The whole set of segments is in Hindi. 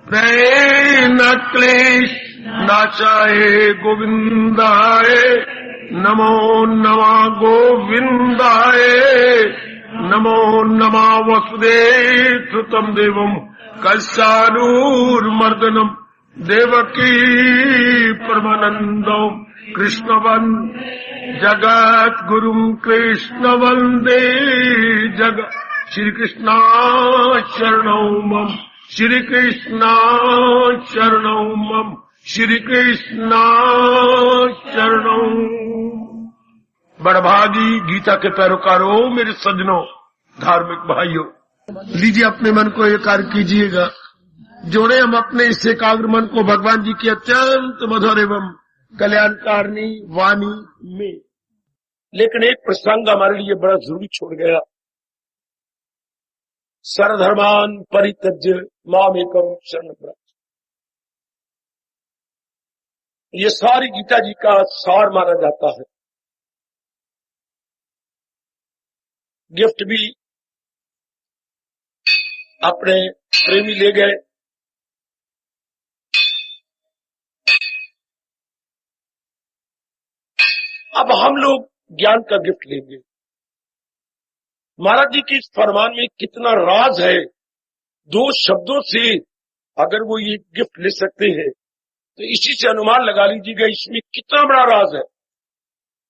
प्रये न क्लेश नाचाए गोविंदाय नमो नमः गोविंदाय नमो नमः वसुदेव सुतं देवं कलशानूरमर्दनम देवकी परमानंदम कृष्णवन जगत गुरुम कृष्ण वंदे जगत श्री कृष्णा शरणौ मम श्री कृष्णा शरणौ मम श्री कृष्णा शरणौ। बड़भागी गीता के पैरोकारों, मेरे सज्जनों, धार्मिक भाइयों, लीजिए अपने मन को एकाग्र कीजिएगा। जोड़े हम अपने इस एकाग्र मन को भगवान जी की अत्यंत मधुर एवं कल्याणकारिणी वाणी में। लेकिन एक प्रसंग हमारे लिए बड़ा जरूरी छोड़ गया। सर्वधर्मान परित्यज्य मामेकम शरणं व्रज। ये सारी गीता जी का सार माना जाता है। गिफ्ट भी अपने प्रेमी ले गए। अब हम लोग ज्ञान का गिफ्ट लेंगे। महाराज जी के इस फरमान में कितना राज है। दो शब्दों से अगर वो ये गिफ्ट ले सकते हैं तो इसी से अनुमान लगा लीजिएगा इसमें कितना बड़ा राज है।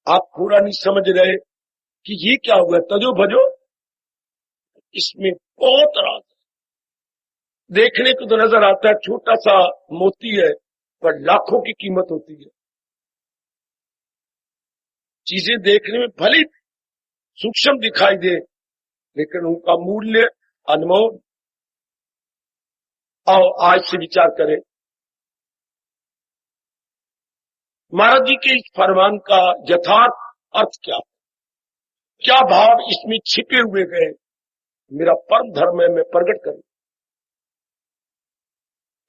आप पूरा नहीं समझ रहे कि ये क्या हुआ, तजो भजो, इसमें बहुत राज है। देखने को तो नजर आता है छोटा सा मोती है, पर लाखों की कीमत होती है। चीजें देखने में भले सूक्ष्म दिखाई दे, लेकिन उनका मूल्य अनमोल। आओ आज से विचार करें महाराज जी के इस फरमान का यथार्थ अर्थ क्या, क्या भाव इसमें छिपे हुए गए, मेरा परम धर्म है, मैं प्रकट करूं।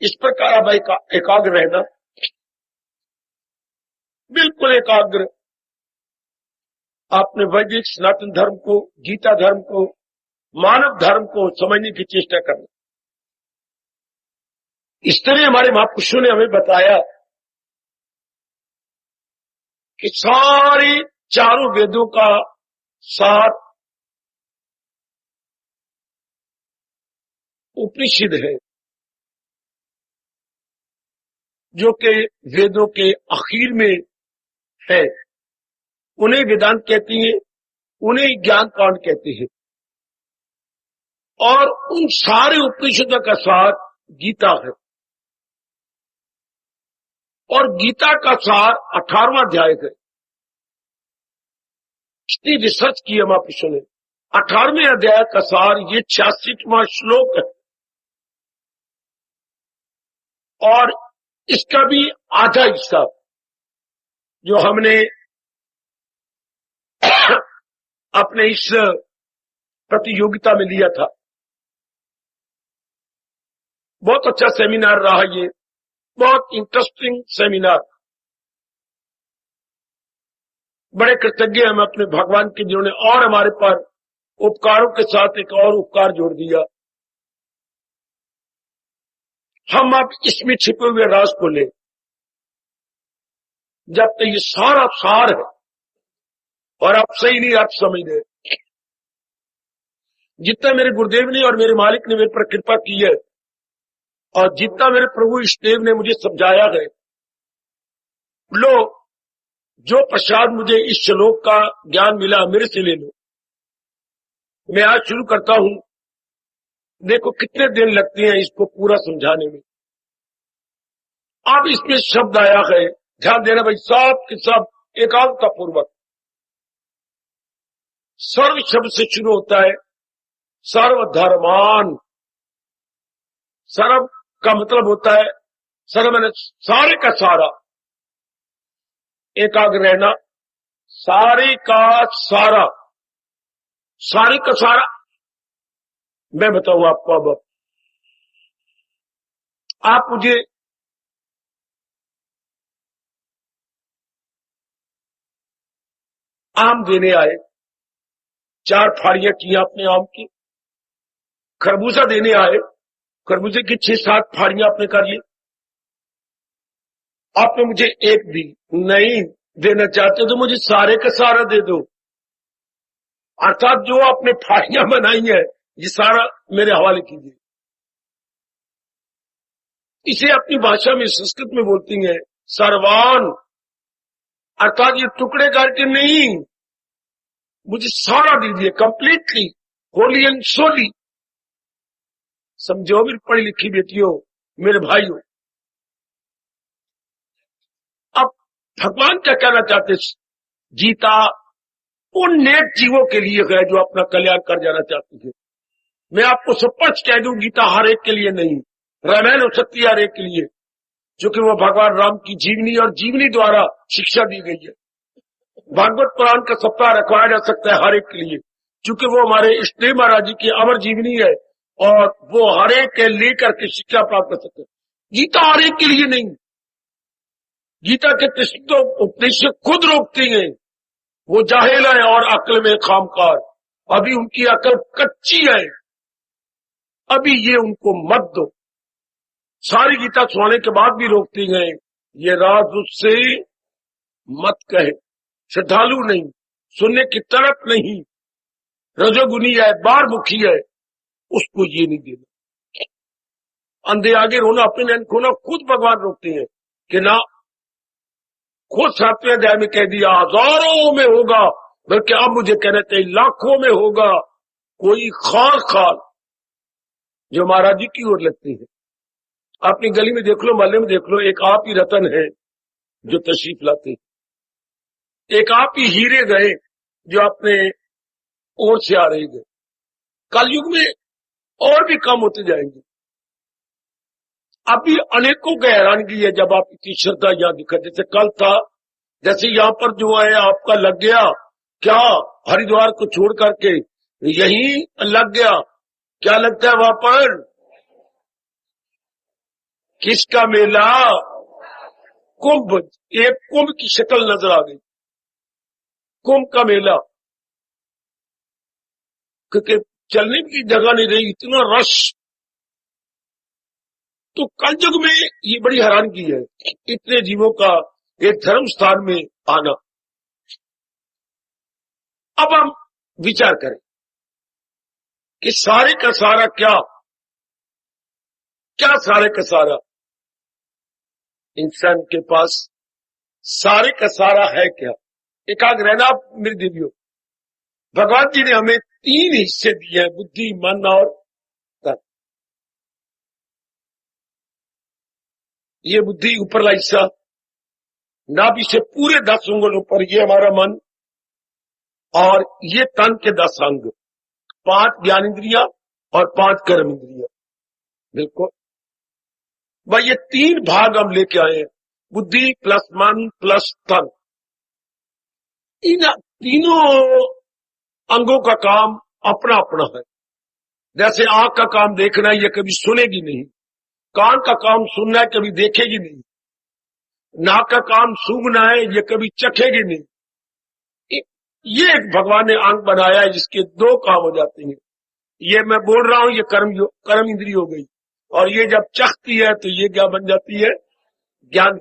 इस प्रकार अब एकाग्र रहना, बिल्कुल एकाग्र। आपने वैदिक सनातन धर्म को, गीता धर्म को, मानव धर्म को समझने की चेष्टा करना। इस तरह हमारे महापुरुषों ने हमें बताया कि सारे चारों वेदों का सार उपनिषद है, जो कि वेदों के आखिर में है। उन्हें वेदांत कहती है, उन्हें ज्ञान कांड कहते हैं। और उन सारे उपनिषदों का सार गीता है। और गीता का सार 18वां अध्याय है। इतनी रिसर्च की है महापुरुषों ने। 18वें अध्याय का सार ये 86वां श्लोक है। और इसका भी आधा हिस्सा जो हमने अपने इस प्रतियोगिता में लिया था, बहुत अच्छा सेमिनार रहा ये, बहुत इंटरेस्टिंग सेमिनार। बड़े कृतज्ञ हम अपने भगवान के, जिन्होंने और हमारे पर उपकारों के साथ एक और उपकार जोड़ दिया। हम अब इसमें छिपे हुए राज को ले, जब तक ये सारा सार है और आप सही नहीं आप समझ रहे। जितना मेरे गुरुदेव ने और मेरे मालिक ने मेरे पर कृपा की है, और जितना मेरे प्रभु इष्टदेव ने मुझे समझाया है, लो जो प्रसाद मुझे इस श्लोक का ज्ञान मिला मेरे से ले लो। मैं आज शुरू करता हूं। देखो कितने दिन लगते हैं इसको पूरा समझाने में। अब इसमें शब्द आया है, ध्यान देना भाई, सब के सब एकाग्रता पूर्वक। सर्व शब्द से शुरू होता है सर्वधर्मान। सर्व का मतलब होता है सर्व मैंने सारे का सारा। एकाग्र रहना, सारे का सारा, सारे का सारा। मैं बताऊं आपको। अब आप मुझे आम देने आए, 4 फाड़ियां की आपने आम की। खरबूजा देने आए, कर मुझे कि 6-7 फाड़ियां आपने कर ली, आपने मुझे एक दी, नहीं देना चाहते तो मुझे सारे का सारा दे दो। अर्थात जो आपने फाड़ियां बनाई है ये सारा मेरे हवाले कीजिए। इसे अपनी भाषा में संस्कृत में बोलती हैं सर्वान, अर्थात ये टुकड़े करके नहीं, मुझे सारा दीजिए कंप्लीटली, होली एंड सोली। समझो मेरी पढ़ी लिखी बेटियों, मेरे भाइयों, अब भगवान क्या कहना चाहते? गीता उन नेक जीवों के लिए है जो अपना कल्याण कर जाना चाहती है। मैं आपको स्पष्ट कह दूं, गीता हर एक के लिए नहीं, रामायण हो सकती है हर एक के लिए, क्योंकि वो भगवान राम की जीवनी और जीवनी द्वारा शिक्षा दी गई है। भागवत पुराण का सप्ताह रखवाया जा सकता है हर एक के लिए, क्योंकि वो हमारे इष्टदेव महाराज जी की अमर जीवनी है और वो हर एक के लेकर के शिक्षा प्राप्त कर सकते हैं। गीता हर एक के लिए नहीं। गीता के तो उपदेश खुद रोकते हैं, वो जाहिल है और अक्ल में खामकार, अभी उनकी अक्ल कच्ची है, अभी ये उनको मत दो। सारी गीता सुनाने के बाद भी रोकती हैं, ये राज उससे मत कहे, श्रद्धालु नहीं, सुनने की तरफ नहीं, रजोगुनी है, बारमुखी है, उसको ये नहीं देना। अंधे आगे रोना, अपने नैन खोना, खुद भगवान रोकते हैं कि ना, खुद 7वें अध्याय में कह दिया हजारों में होगा, बल्कि अब मुझे कहना चाहिए लाखों में होगा कोई खाल खाल जो महाराज जी की ओर लगती है। अपनी गली में देख लो, मोहल्ले में देख लो, एक आप ही रतन है जो तशरीफ लाते, एक आप ही हीरे गए जो अपने ओर से आ रहे गए। कलयुग में और भी कम होते जाएंगे। अभी अनेकों को हैरानगी है जब आप इतनी श्रद्धा यहाँ दिखा, जैसे कल था, जैसे यहाँ पर जो है आपका लग गया क्या, हरिद्वार को छोड़ करके यही लग गया, क्या लगता है वहां पर? किसका मेला? कुंभ। एक कुंभ की शक्ल नजर आ गई, कुंभ का मेला, क्योंकि चलने की जगह नहीं रही, इतना रश। तो कल युग में ये बड़ी हैरानगी है, इतने जीवों का एक धर्म स्थान में आना। अब हम विचार करें कि सारे का सारा क्या क्या सारे का सारा इंसान के पास सारे का सारा है क्या? एकाग्र रहना मेरी देवियों, भगवान जी ने हमें 3 हिस्से दिए हैं, बुद्धि, मन और तन। ये बुद्धि ऊपरला हिस्सा, नाभि से पूरे 10 उंगलों पर, ये हमारा मन, और ये तन के 10 अंग, 5 ज्ञान इंद्रिया और 5 कर्म इंद्रिया। बिल्कुल भाई, ये 3 भाग हम लेके आए हैं, बुद्धि प्लस मन प्लस तन। इन तीनों अंगों का काम अपना अपना है। जैसे आंख का काम देखना है, ये कभी सुनेगी नहीं, कान का काम सुनना है, कभी देखेगी नहीं, नाक का काम सूंघना है, ये कभी चखेगी नहीं। ये एक भगवान ने अंग बनाया है जिसके 2 काम हो जाते हैं। ये मैं बोल रहा हूं, ये कर्म इंद्रिय हो गई, और ये जब चखती है तो ये क्या बन जाती है? ज्ञान।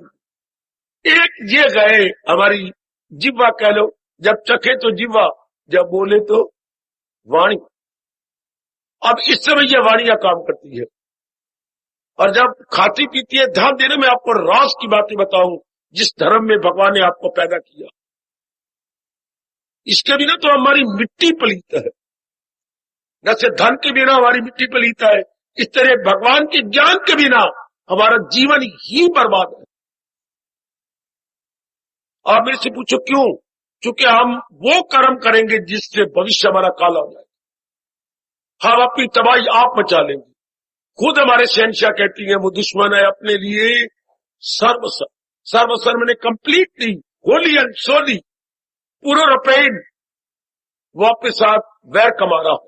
एक ये गए हमारी जिह्वा, कह लो, जब चखे तो जिह्वा, जब बोले तो वाणी। अब इस समय ये वाणियां काम करती है, और जब खाती पीती है, ध्यान देने में आपको रास की बातें बताऊं, जिस धर्म में भगवान ने आपको पैदा किया, इसके बिना तो हमारी मिट्टी पलीत है। जैसे धन के बिना हमारी मिट्टी पलीत है, इस तरह भगवान के ज्ञान के बिना हमारा जीवन ही बर्बाद है। आप मेरे से पूछो क्यों? क्योंकि हम वो कर्म करेंगे जिससे भविष्य हमारा काला हो जाए, हम अपनी तबाही आप मचा लेंगे। खुद हमारे शहनशाह कहती हैं, वो दुश्मन है अपने लिए सर्वसर। सर्वसर मैंने कंप्लीटली, होली एंड सोली, पूरा रपेन वो आपके साथ वैर कमा रहा है।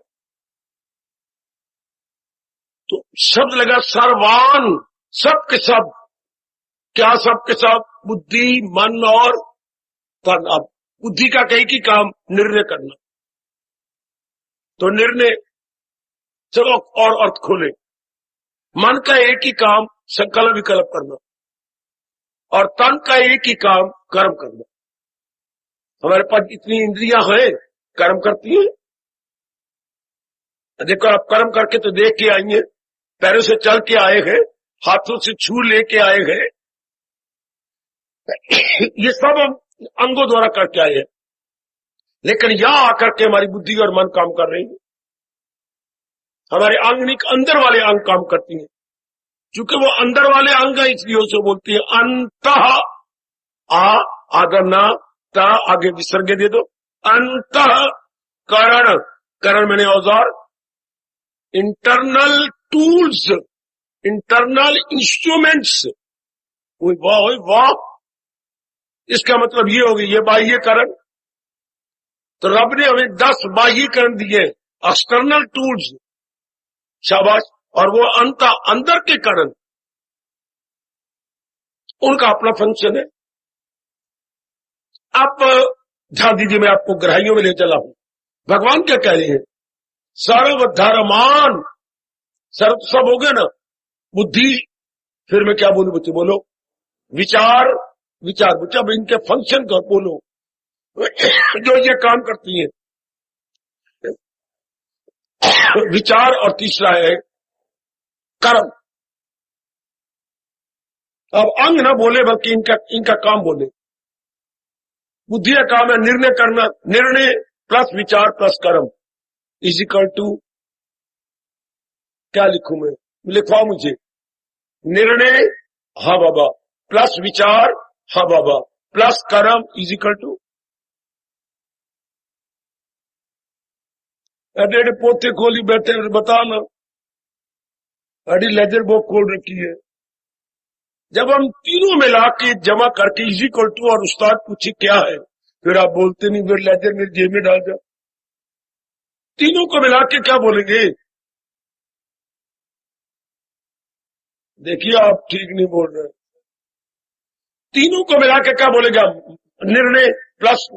तो शब्द लगा सर्वान, सब के सब। क्या सब के सब? बुद्धि, मन और तन। अब बुद्धि का कहीं की काम निर्णय करना, तो निर्णय, चलो और अर्थ खोले। मन का एक ही काम संकल्प विकल्प करना, और तन का एक ही काम कर्म करना। हमारे पास इतनी इंद्रियां हैं, कर्म करती हैं। देखो आप कर्म करके तो देख के आई हैं, पैरों से चल के आए हैं, हाथों से छू लेके आए हैं, ये सब हम अंगों द्वारा करके आए हैं। लेकिन यहां आकर के हमारी बुद्धि और मन काम कर रही है, हमारे अंग अंदर वाले अंग काम करती हैं। चूंकि वो अंदर वाले अंग है, इसलिए उसे बोलती है अंतः। आगे ना ता आगे विसर्ग दे दो। अंतः करण, करण मैंने औजार, इंटरनल टूल्स, इंटरनल इंस्ट्रूमेंट्स। वाह वाह, इसका मतलब ये होगी ये बाह्य करण। तो रब ने हमें 10 बाह्यकरण दिए, एक्सटर्नल टूल्स, शाबाश। और वो अंदर के करण, उनका अपना फंक्शन है। आप ध्यान दीजिए, मैं आपको गहराइयों में ले चला हूं। भगवान क्या कह रहे हैं? सर्वधर्मान, सर्व सब हो गया ना, बुद्धि, फिर मैं क्या बोलूं बच्चे, बोलो विचार, विचार बच्चा इनके फंक्शन का बोलो जो ये काम करती हैं, विचार, और तीसरा है कर्म। अब अंग ना बोले बल्कि इनका काम बोले। बुद्धि का काम है निर्णय करना, निर्णय प्लस विचार प्लस कर्म इज इक्वल टू, क्या लिखूं मैं, लिखवाओ मुझे, निर्णय हा बाबा प्लस विचार हा बाबा प्लस कर्म इज इक्वल टू। अरे पोते खोली बैठे, बताना, अड़ी लेजर बुक खोल रखी है। जब हम तीनों मिला के जमा करके इज इक्वल टू, और उस्ताद पूछे क्या है, फिर आप बोलते नहीं, फिर लेजर मेरी जेब में डाल जाओ। तीनों को मिला के क्या बोलेंगे? देखिए आप ठीक नहीं बोल रहे। तीनों को मिला के क्या बोलेगा? निर्णय प्लस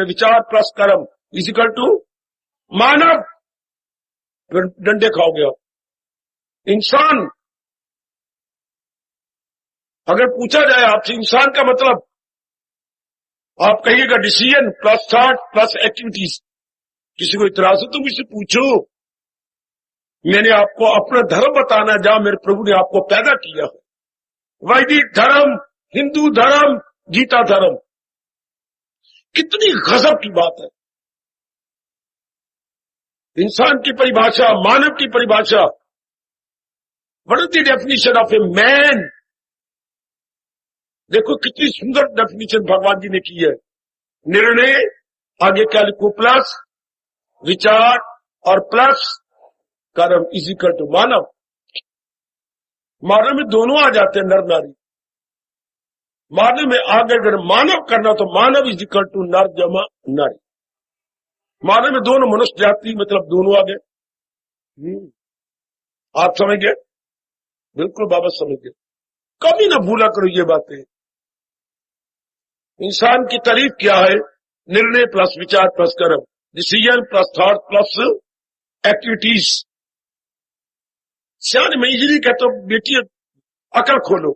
विचार प्लस कर्म इज इक्वल टू मानव। फिर डंडे खाओगे आप। इंसान, अगर पूछा जाए आपसे इंसान का मतलब, आप कहिएगा decision plus thought plus activities. किसी को इतराज हो तो मुझसे पूछो, मैंने आपको अपना धर्म बताना जहां मेरे प्रभु ने आपको पैदा किया है। वैदिक धर्म, हिंदू धर्म, गीता धर्म, कितनी गजब की बात है। इंसान की परिभाषा, मानव की परिभाषा, what is the definition of a man. देखो कितनी सुंदर डेफिनेशन भगवान जी ने की है। निर्णय, आगे क्या लिखो, प्लस विचार और प्लस कर्म इज इक्वल टू मानव। मानव में दोनों आ जाते हैं, नर नारी। मानव में आगे अगर मानव करना तो मानव इज इक्वल टू नर जमा नारी। मानव में दोनों मनुष्य जाति, मतलब दोनों आ गए। आप समझ गए? बिल्कुल बाबा समझ गए। कभी ना भूला करो ये बातें। इंसान की तारीफ क्या है? निर्णय प्लस विचार प्लस कर्म, decision plus thought plus activities. शायद मैं इजीली कहता हूं, बेटी अकल खोलो,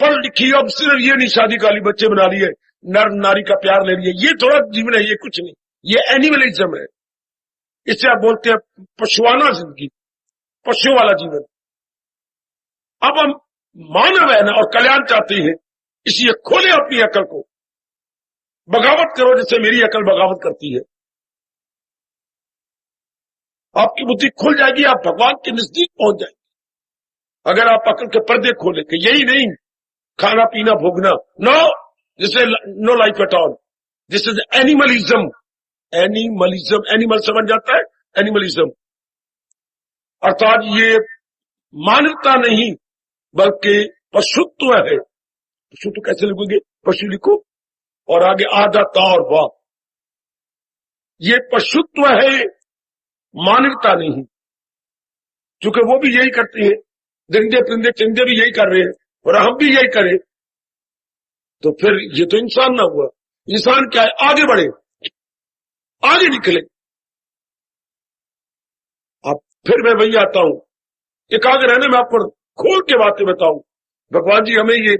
पढ़ लिखी, अब सिर्फ ये नहीं शादी काली बच्चे बना लिए, नर नारी का प्यार ले लिए, ये थोड़ा जीवन है, ये कुछ नहीं, ये एनिमलिज्म है। इससे आप बोलते हैं पशुआना जिंदगी, पशुओं वाला जीवन। अब हम मानव है ना, और कल्याण चाहते हैं, इसलिए खोले अपनी अकल को, बगावत करो जैसे मेरी अकल बगावत करती है। आपकी बुद्धि खुल जाएगी, आप भगवान के नजदीक पहुंच जाएंगे। अगर आप अकल के पर्दे खोले कि यही नहीं खाना पीना भोगना, no, this is no life at all, this is animalism. Animalism, animal समझ जाता है, एनिमलिज्म अर्थात ये मानवता नहीं बल्कि पशुत्व है। पशुत्व कैसे लिखोगे? पशु लिखो और आगे आधा ता और वाह। ये पशुत्व है, मानवता नहीं। क्योंकि वो भी यही करते हैं, दरिंदे परिंदे चिंदे भी यही कर रहे हैं, और हम भी यही करें, तो फिर ये तो इंसान ना हुआ। इंसान क्या है? आगे बढ़े, आगे निकले। अब फिर मैं वही आता हूं एकाग्र रहने में आपको खोल के बातें बताऊं। भगवान जी हमें ये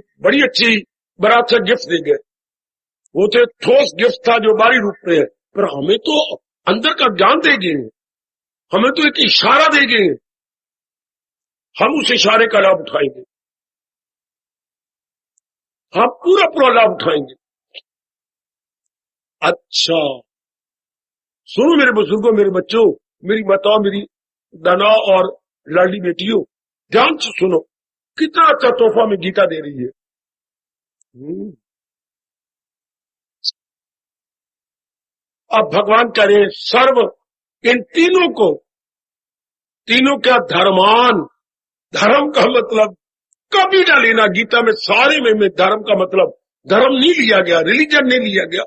बड़ा अच्छा गिफ्ट दे गए। वो तो ठोस गिफ्ट था जो बाहरी रूप में है, पर हमें तो अंदर का ज्ञान देंगे, हमें तो एक इशारा देंगे, हम उस इशारे का लाभ उठाएंगे, हम पूरा पूरा लाभ उठाएंगे। अच्छा सुनो मेरे बुजुर्गों, मेरे बच्चों, मेरी माताओं, मेरी दाना और लाडली बेटियों, ध्यान से सुनो, कितना अच्छा तोहफा में गीता दे रही है। अब भगवान करे सर्व इन तीनों का धर्मान, धर्म का मतलब कभी ना लेना। गीता में सारे में धर्म का मतलब धर्म नहीं लिया गया, रिलीजन नहीं लिया गया।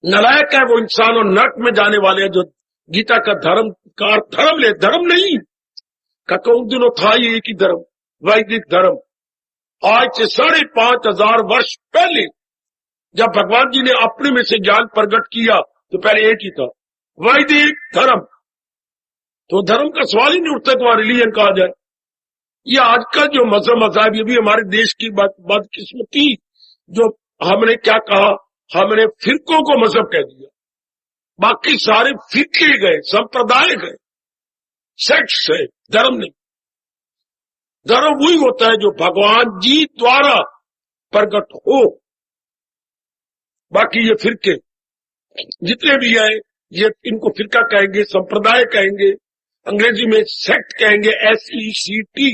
नालायक है वो इंसान और नरक में जाने वाले हैं जो गीता का धर्म ले, धर्म नहीं का। उन दिनों था ये एक ही धर्म, वैदिक धर्म। आज से 5,500 वर्ष पहले जब भगवान जी ने अपने में से ज्ञान प्रकट किया तो पहले एक ही था, वैदिक धर्म। तो धर्म का सवाल ही नहीं उठता कि वहां रिलीजन कहा जाए। ये आजकल जो मजहब ये भी हमारे देश की बदकिस्मती, जो हमने क्या कहा, हमने फिरकों को मजहब कह दिया, बाकी सारे फिरके गए, संप्रदाय गए, सेक्ट्स है, धर्म नहीं। धर्म वही होता है जो भगवान जी द्वारा प्रकट हो। बाकी ये फिरके जितने भी आए, ये इनको फिरका कहेंगे, संप्रदाय कहेंगे, अंग्रेजी में सेक्ट कहेंगे, SECT।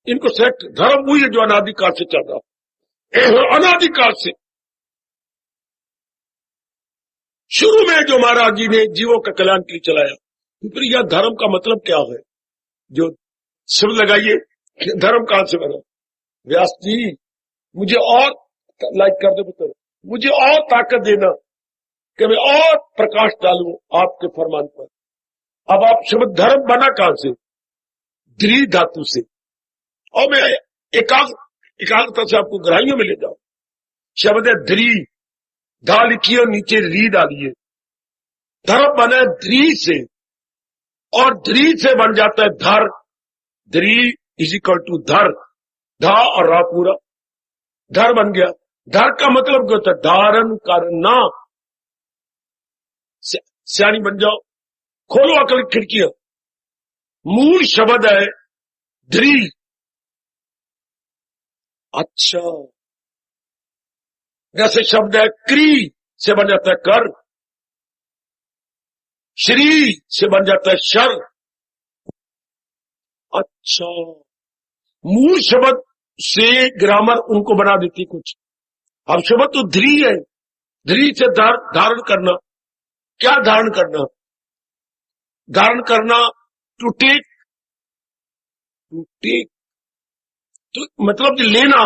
इनको सेक्ट, धर्म वही है जो अनादिकाल से चल रहा, अनादिकाल से। शुरू में जो महाराज जी ने जीवों का कल्याण के लिए चलाया, तो फिर यह धर्म का मतलब क्या है? जो शब्द लगाइए, धर्म कहां से बना? व्यास जी मुझे और लाइक कर दे पुत्र, मुझे और ताकत देना कि मैं और प्रकाश डालूं आपके फरमान पर। अब आप शब्द धर्म बना कहां से? द्रि धातु से। और मैं एकाग्रता से आपको गहराइयों में ले जाऊं। शब्द है द्रि, धा लिखिए और नीचे री डालिए। धर्म बना द्रि से, और द्रि से बन जाता है धर। द्रि इज इक्वल टू धर, धा और रा पूरा, धर बन गया। धर का मतलब क्या होता है? धारण करना। सियानी बन जाओ, खोलो अकल की खिड़कियां। मूल शब्द है द्रि। अच्छा, जैसे शब्द है क्री से बन जाता है कर, श्री से बन जाता है शर। अच्छा, मूल शब्द से ग्रामर उनको बना देती कुछ। अब शब्द तो ध्री है, ध्री से धारण करना। क्या धारण करना? धारण करना टू टेक, तो मतलब लेना।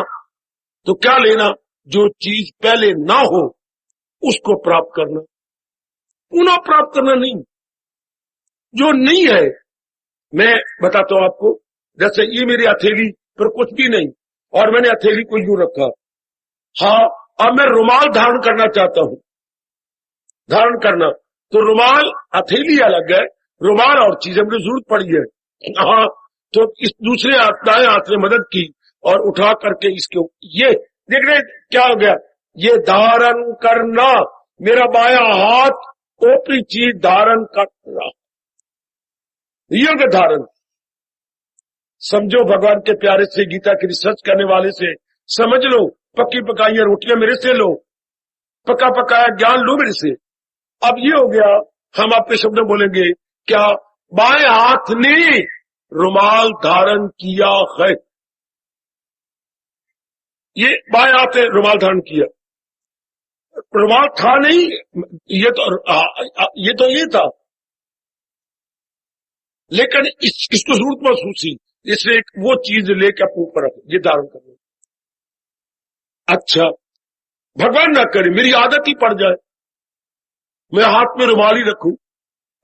तो क्या लेना? जो चीज पहले ना हो उसको प्राप्त करना, पुनः प्राप्त करना नहीं। जो नहीं है, मैं बताता हूं आपको। जैसे ये मेरी हथेली पर कुछ भी नहीं और मैंने हथेली को यूं रखा। हाँ, अब मैं रुमाल धारण करना चाहता हूं, धारण करना। तो रुमाल, हथेली अलग है, रुमाल और चीज मुझे जरूरत पड़ी है। हाँ, तो इस दूसरे दाएं हाथ ने मदद की और उठा करके इसके, ये देख रहे क्या हो गया? ये धारण करना, मेरा बायां हाथ ऊपरी चीज धारण करना, ये धारण। समझो, भगवान के प्यारे से, गीता की रिसर्च करने वाले से समझ लो। पक्की पकाई रोटियां मेरे से लो, पका पकाया ज्ञान लो मेरे से। अब ये हो गया, हम आपके शब्द में बोलेंगे क्या? बाएं हाथ ने रुमाल धारण किया है। ये बाएं हाथ ने रुमाल धारण किया, रुमाल था नहीं, ये तो ये था, लेकिन इसको जरूरत महसूसी, इसलिए वो चीज लेकर अपने ऊपर रख, ये धारण करना। अच्छा, भगवान ना करे मेरी आदत ही पड़ जाए, मैं हाथ में रुमाल ही रखूं।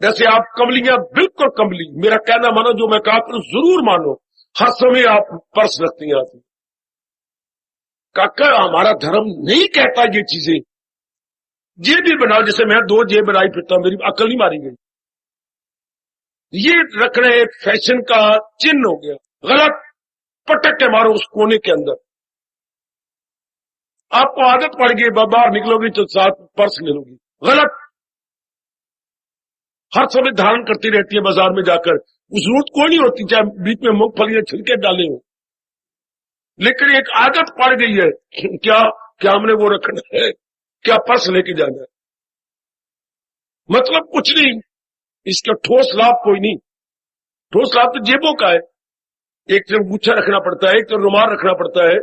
जैसे आप कमलियां, बिल्कुल कमली, मेरा कहना मानो, जो मैं कहा करूं जरूर मानो। हर समय आप पर्स रखती हैं आती। काका हमारा धर्म नहीं कहता ये चीजें। जेब भी बनाओ, जैसे मैं 2 जेब बनाई फिरता हूं, मेरी अकल नहीं मारी गई। ये रखना एक फैशन का चिन्ह हो गया। गलत, पटक के मारो उस कोने के अंदर। आपको आदत पड़ गई, बाहर निकलोगी तो साथ पर्स ले लोगी। गलत, हर समय धारण करती रहती है बाजार में जाकर, उस जरूरत कोई नहीं होती, चाहे बीच में मूंगफली छिलके डाले हो, लेकिन एक आदत पड़ गई है। क्या हमने वो रखना है, क्या पर्स लेके जाना है, मतलब कुछ नहीं, इसका ठोस लाभ कोई नहीं। ठोस लाभ तो जेबों का है, एक तरफ गुच्छा रखना पड़ता है, एक तरफ रुमाल रखना पड़ता है,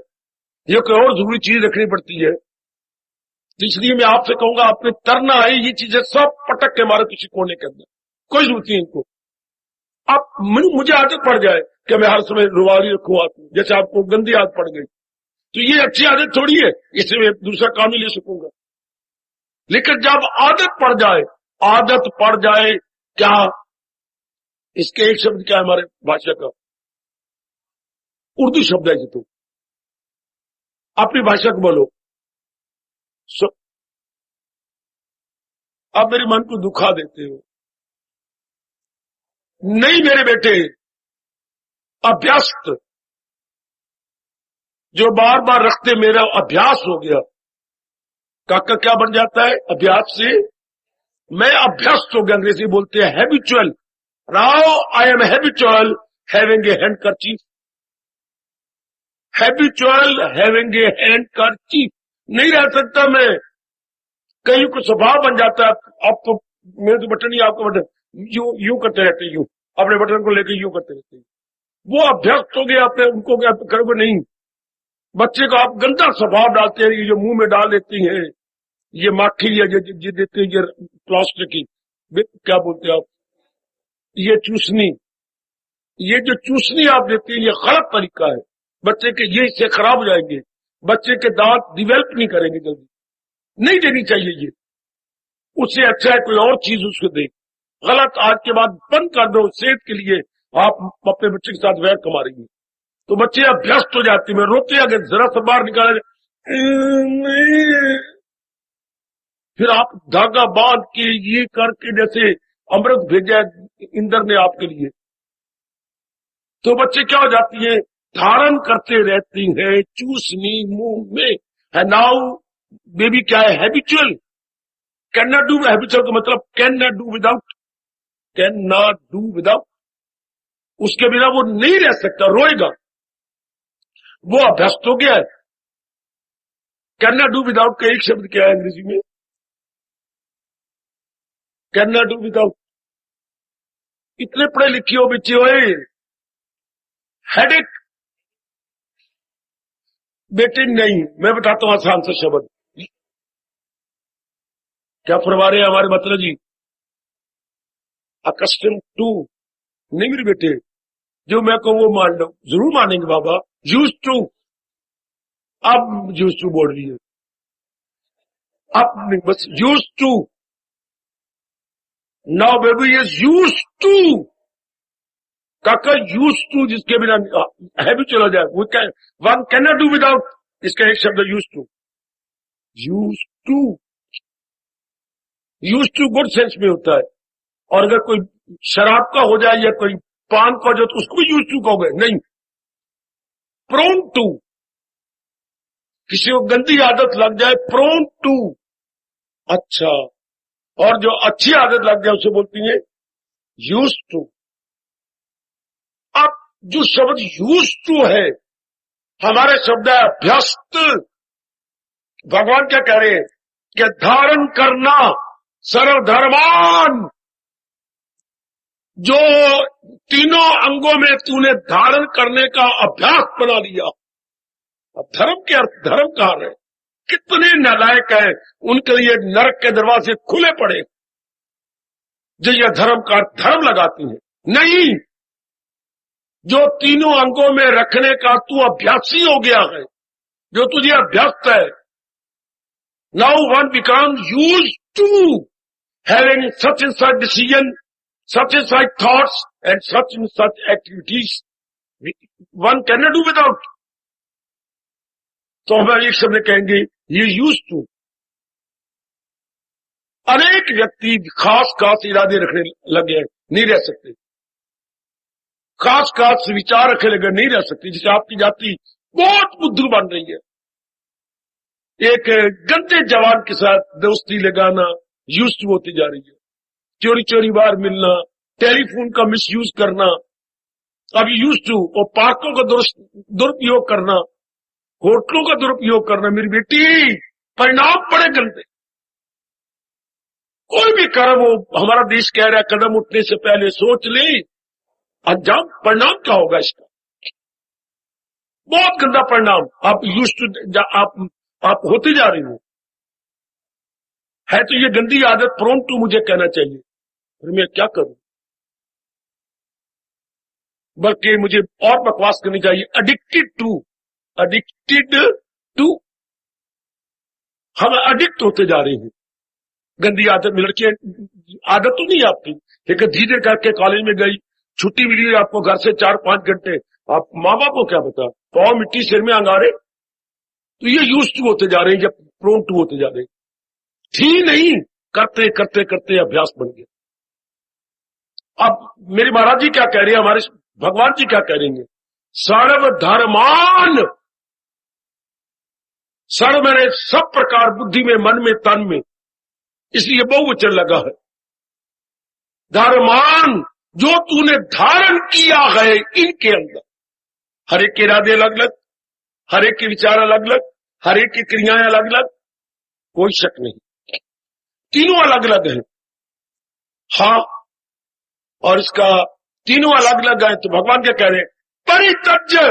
ये कोई और जरूरी चीज रखनी पड़ती है। तो इसलिए मैं आपसे कहूंगा, आपने तरना है, ये चीजें सब पटक के मारो किसी कोने के अंदर, कोई जरूरत नहीं इनको। अब मुझे आदत पड़ जाए कि मैं हर समय रुमाल ही रखूं हाथ में, जैसे आपको गंदी आदत पड़ गई, तो ये अच्छी आदत थोड़ी है, इससे मैं दूसरा काम ही ले सकूंगा। लेकिन जब आदत पड़ जाए, क्या इसके एक शब्द क्या है हमारे भाषा का, उर्दू शब्द है, तो अपनी भाषा को बोलो। आप मेरे मन को दुखा देते हो। नहीं मेरे बेटे, अभ्यस्त जो बार बार रखते, मेरा अभ्यास हो गया। काका क्या बन जाता है अभ्यास से, मैं अभ्यस्त हो गया। अंग्रेजी बोलते हैं habitual. Now I am habitual having a handkerchief. Habitual having a handkerchief, नहीं रह सकता मैं। कहीं को स्वभाव बन जाता है। आप तो मेरे तो बटन ही, आपका बटन यूं करते रहते, यूं अपने बटन को लेकर यूं करते रहते, वो अभ्यस्त हो गया। अपने उनको क्या करोगे नहीं। बच्चे को आप गंदा स्वभाव डालते हैं, ये जो मुंह में डाल देती हैं, ये माखी या ये देते हैं, ये प्लास्टिक की क्या बोलते हैं आप, ये चूसनी, ये जो चूसनी आप देते हैं, ये गलत तरीका है। बच्चे के ये इससे खराब हो जाएंगे, बच्चे के दांत डिवेल्प नहीं करेंगे जल्दी, नहीं देनी चाहिए ये। उससे अच्छा है कोई और चीज उसको दे। गलत, आज के बाद बंद कर दो। सेहत के लिए आप अपने बच्चे के साथ वैर कमा रही है, तो बच्चे अभ्यस्त हो जाते हैं, रोते अगर जरा सा बाहर निकाले, फिर आप धागा बांध के ये करके जैसे अमृत भेजा इंद्र ने आपके लिए, तो बच्चे क्या हो जाती है, धारण करते रहती है चूसनी मुंह में है। नाउ बेबी क्या है, habitual. Can not do, habitual का मतलब can not do without, can not do without, उसके बिना वो नहीं रह सकता, रोएगा। वो अभ्यस्त हो गया है। कैन नॉट डू विदाउट का एक शब्द क्या है अंग्रेजी में, कैन नॉट डू विदाउट। इतने पढ़े लिखे हो बच्चे हो, हेडेक बेटे नहीं, मैं बताता हूं आसान सा शब्द। क्या फरमा रहे हैं हमारे मतलब जी, अकस्टम टू, नहीं मेरे बेटे, जो मैं कहूं वो मान लो, जरूर मानेंगे बाबा। यूज टू, अब यूज टू बोल रही है, अब नहीं, बस use to. Now baby is use to. काका यूज टू, जिसके बिना है भी चला जाए, वो one can not do without, इसका एक शब्द use to. Use to, use to good sense में होता है। और अगर कोई शराब का हो जाए या कोई पान का हो जाए तो उसको भी यूज टू कहोगे, नहीं। प्रोन टू, किसी को गंदी आदत लग जाए, प्रोन टू, अच्छा। और जो अच्छी आदत लग जाए उसे बोलती है यूज टू। अब जो शब्द यूज टू है, हमारे शब्द है अभ्यस्त। भगवान क्या कह रहे हैं कि धारण करना सर्वधर्मान, जो तीनों अंगों में तूने धारण करने का अभ्यास बना लिया। अब धर्म के अर्थ, धर्म कहां है, कितने नालायक हैं, उनके लिए नरक के दरवाजे खुले पड़े जो यह धर्म का धर्म लगाती है। नहीं, जो तीनों अंगों में रखने का तू अभ्यासी हो गया है, जो तुझे अभ्यस्त है। Now one become use to having such and such decision, such and such thoughts and such and such activities, one can not do without. तो हम एक शब्द कहेंगे ये यूज टू। अनेक व्यक्ति खास खास इरादे रखने लगे हैं, नहीं रह सकते। खास खास विचार रखे लगे नहीं रह सकती। जिसे आपकी जाति बहुत बुद्धू बन रही है, एक गंदे जवान के साथ दोस्ती लगाना यूज्ड होती जा रही है, चोरी चोरी बार मिलना, टेलीफोन का मिसयूज करना, अभी यूज्ड टू, और पार्कों का दुरुपयोग करना, होटलों का दुरुपयोग करना। मेरी बेटी, परिणाम बड़े गंदे। कोई भी कर्म हो, हमारा देश कह रहा है कदम उठने से पहले सोच ले अंजाम, परिणाम क्या होगा इसका। बहुत गंदा परिणाम आप आप होते जा रही हो। है तो ये गंदी आदत, प्रोन टू मुझे कहना चाहिए, फिर मैं क्या करूं। बल्कि मुझे और बकवास करनी चाहिए, एडिक्टेड टू। हम एडिक्ट होते जा रहे हैं गंदी आदत में। लड़की आदत तो नहीं आपकी, लेकिन धीरे करके कॉलेज में गई, छुट्टी मिली आपको घर से 4-5 घंटे, आप माँ बाप को क्या बता, पाँव मिट्टी सिर में अंगारे। तो ये यूज टू होते जा रहे हैं, जब प्रोन टू होते जा रहे हैं। ठीक नहीं, करते करते करते अभ्यास बन गया। अब मेरे महाराज जी क्या कह रहे हैं, हमारे भगवान जी क्या कह रहे हैं, सर्वधर्मान, सर्व मैंने सब प्रकार, बुद्धि में, मन में, तन में, इसलिए बहुवचन लगा है। धर्मान, जो तूने धारण किया है इनके अंदर, हर एक के इरादे अलग अलग, हर एक के विचार अलग अलग, हर एक की क्रियाएं अलग अलग, कोई शक नहीं, तीनों अलग अलग हैं। हाँ, और इसका तीनों अलग अलग है। तो भगवान क्या कह रहे हैं, परित्यज्य,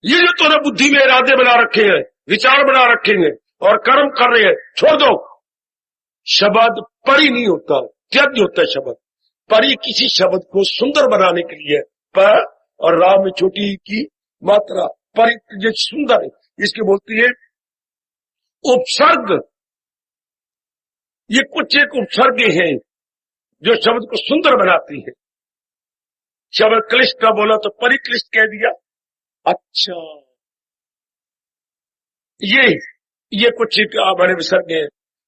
ये जो तूने बुद्धि में इरादे बना रखे हैं, विचार बना रखे हैं और कर्म कर रहे हैं, छोड़ दो। शब्द परि नहीं होता, त्यज्य होता है शब्द। परि किसी शब्द को सुंदर बनाने के लिए, पर और राम में छोटी की मात्रा, परि सुंदर है, इसके बोलती है उपसर्ग। ये कुछ एक उपसर्ग हैं जो शब्द को सुंदर बनाती है। शब्द क्लिष्ट का बोला तो परिक्लिष्ट कह दिया। अच्छा, ये कुछ बड़े विसर्ग हैं।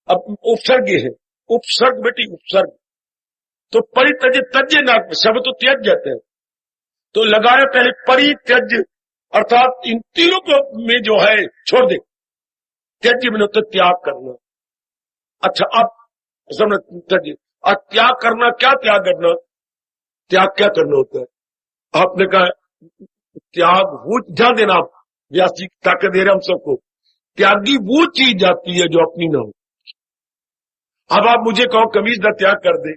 अब उपसर्ग है, उपसर्ग बेटी उपसर्ग, तो परित्यज, तज्य ना, शब्द तो त्याग जाते हैं, तो लगाए पहले परित्यज, अर्थात इन तीनों को में जो है छोड़ दे। त्यज्य में तो त्याग करना। अच्छा, अब समझ, त्यज्य और त्याग करना, क्या त्याग करना, त्याग क्या करना होता है। आपने कहा त्याग वो, ध्यान देना, आप व्यास जी ताकत दे रहे हम सबको, त्यागी वो चीज जाती है जो अपनी ना हो। अब आप मुझे कहो कमीज ना त्याग कर दे,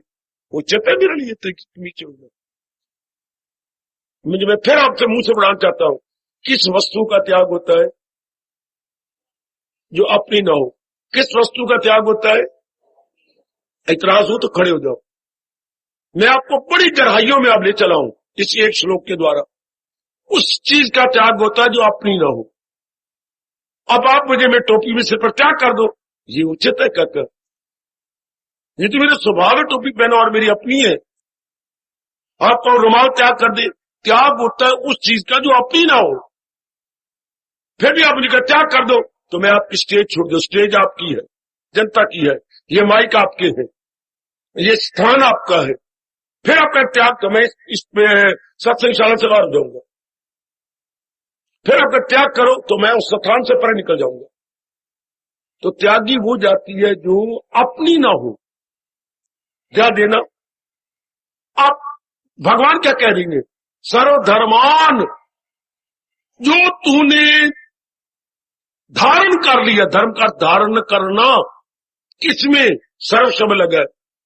वो चेता मेरे लिए तो कमीज होगा। मैं फिर आपसे मुंह से बढ़ाना चाहता हूं, किस वस्तु का त्याग होता है जो अपनी ना हो, किस वस्तु का त्याग होता है। इतराज हो तो खड़े हो जाओ, मैं आपको बड़ी गहराइयों में अब ले चला हूं इस एक श्लोक के द्वारा। उस चीज का त्याग होता है जो अपनी ना हो। अब आप मुझे मैं टोपी में सिर पर त्याग कर दो, ये उचित है कहकर, ये तो मेरे स्वभाव है टोपी पहना और मेरी अपनी है। आपको रुमाल त्याग कर दे, त्याग होता है उस चीज का जो अपनी ना हो। फिर भी आप मुझे त्याग कर दो तो मैं आपकी स्टेज छोड़ दो, स्टेज आपकी है, जनता की है, ये माइक आपके है, ये स्थान आपका है। फिर आपका त्याग, तो मैं इसमें सत्संगशाला से बाहर हो जाऊंगा। फिर आपका त्याग करो तो मैं उस स्थान से परे निकल जाऊंगा। तो त्यागी वो जाती है जो अपनी ना हो। ध्यान देना, आप भगवान क्या कह रही है, सर्वधर्मान, जो तूने धारण कर लिया। धर्म का धारण करना, किसमें सर्व शब्द लगा है।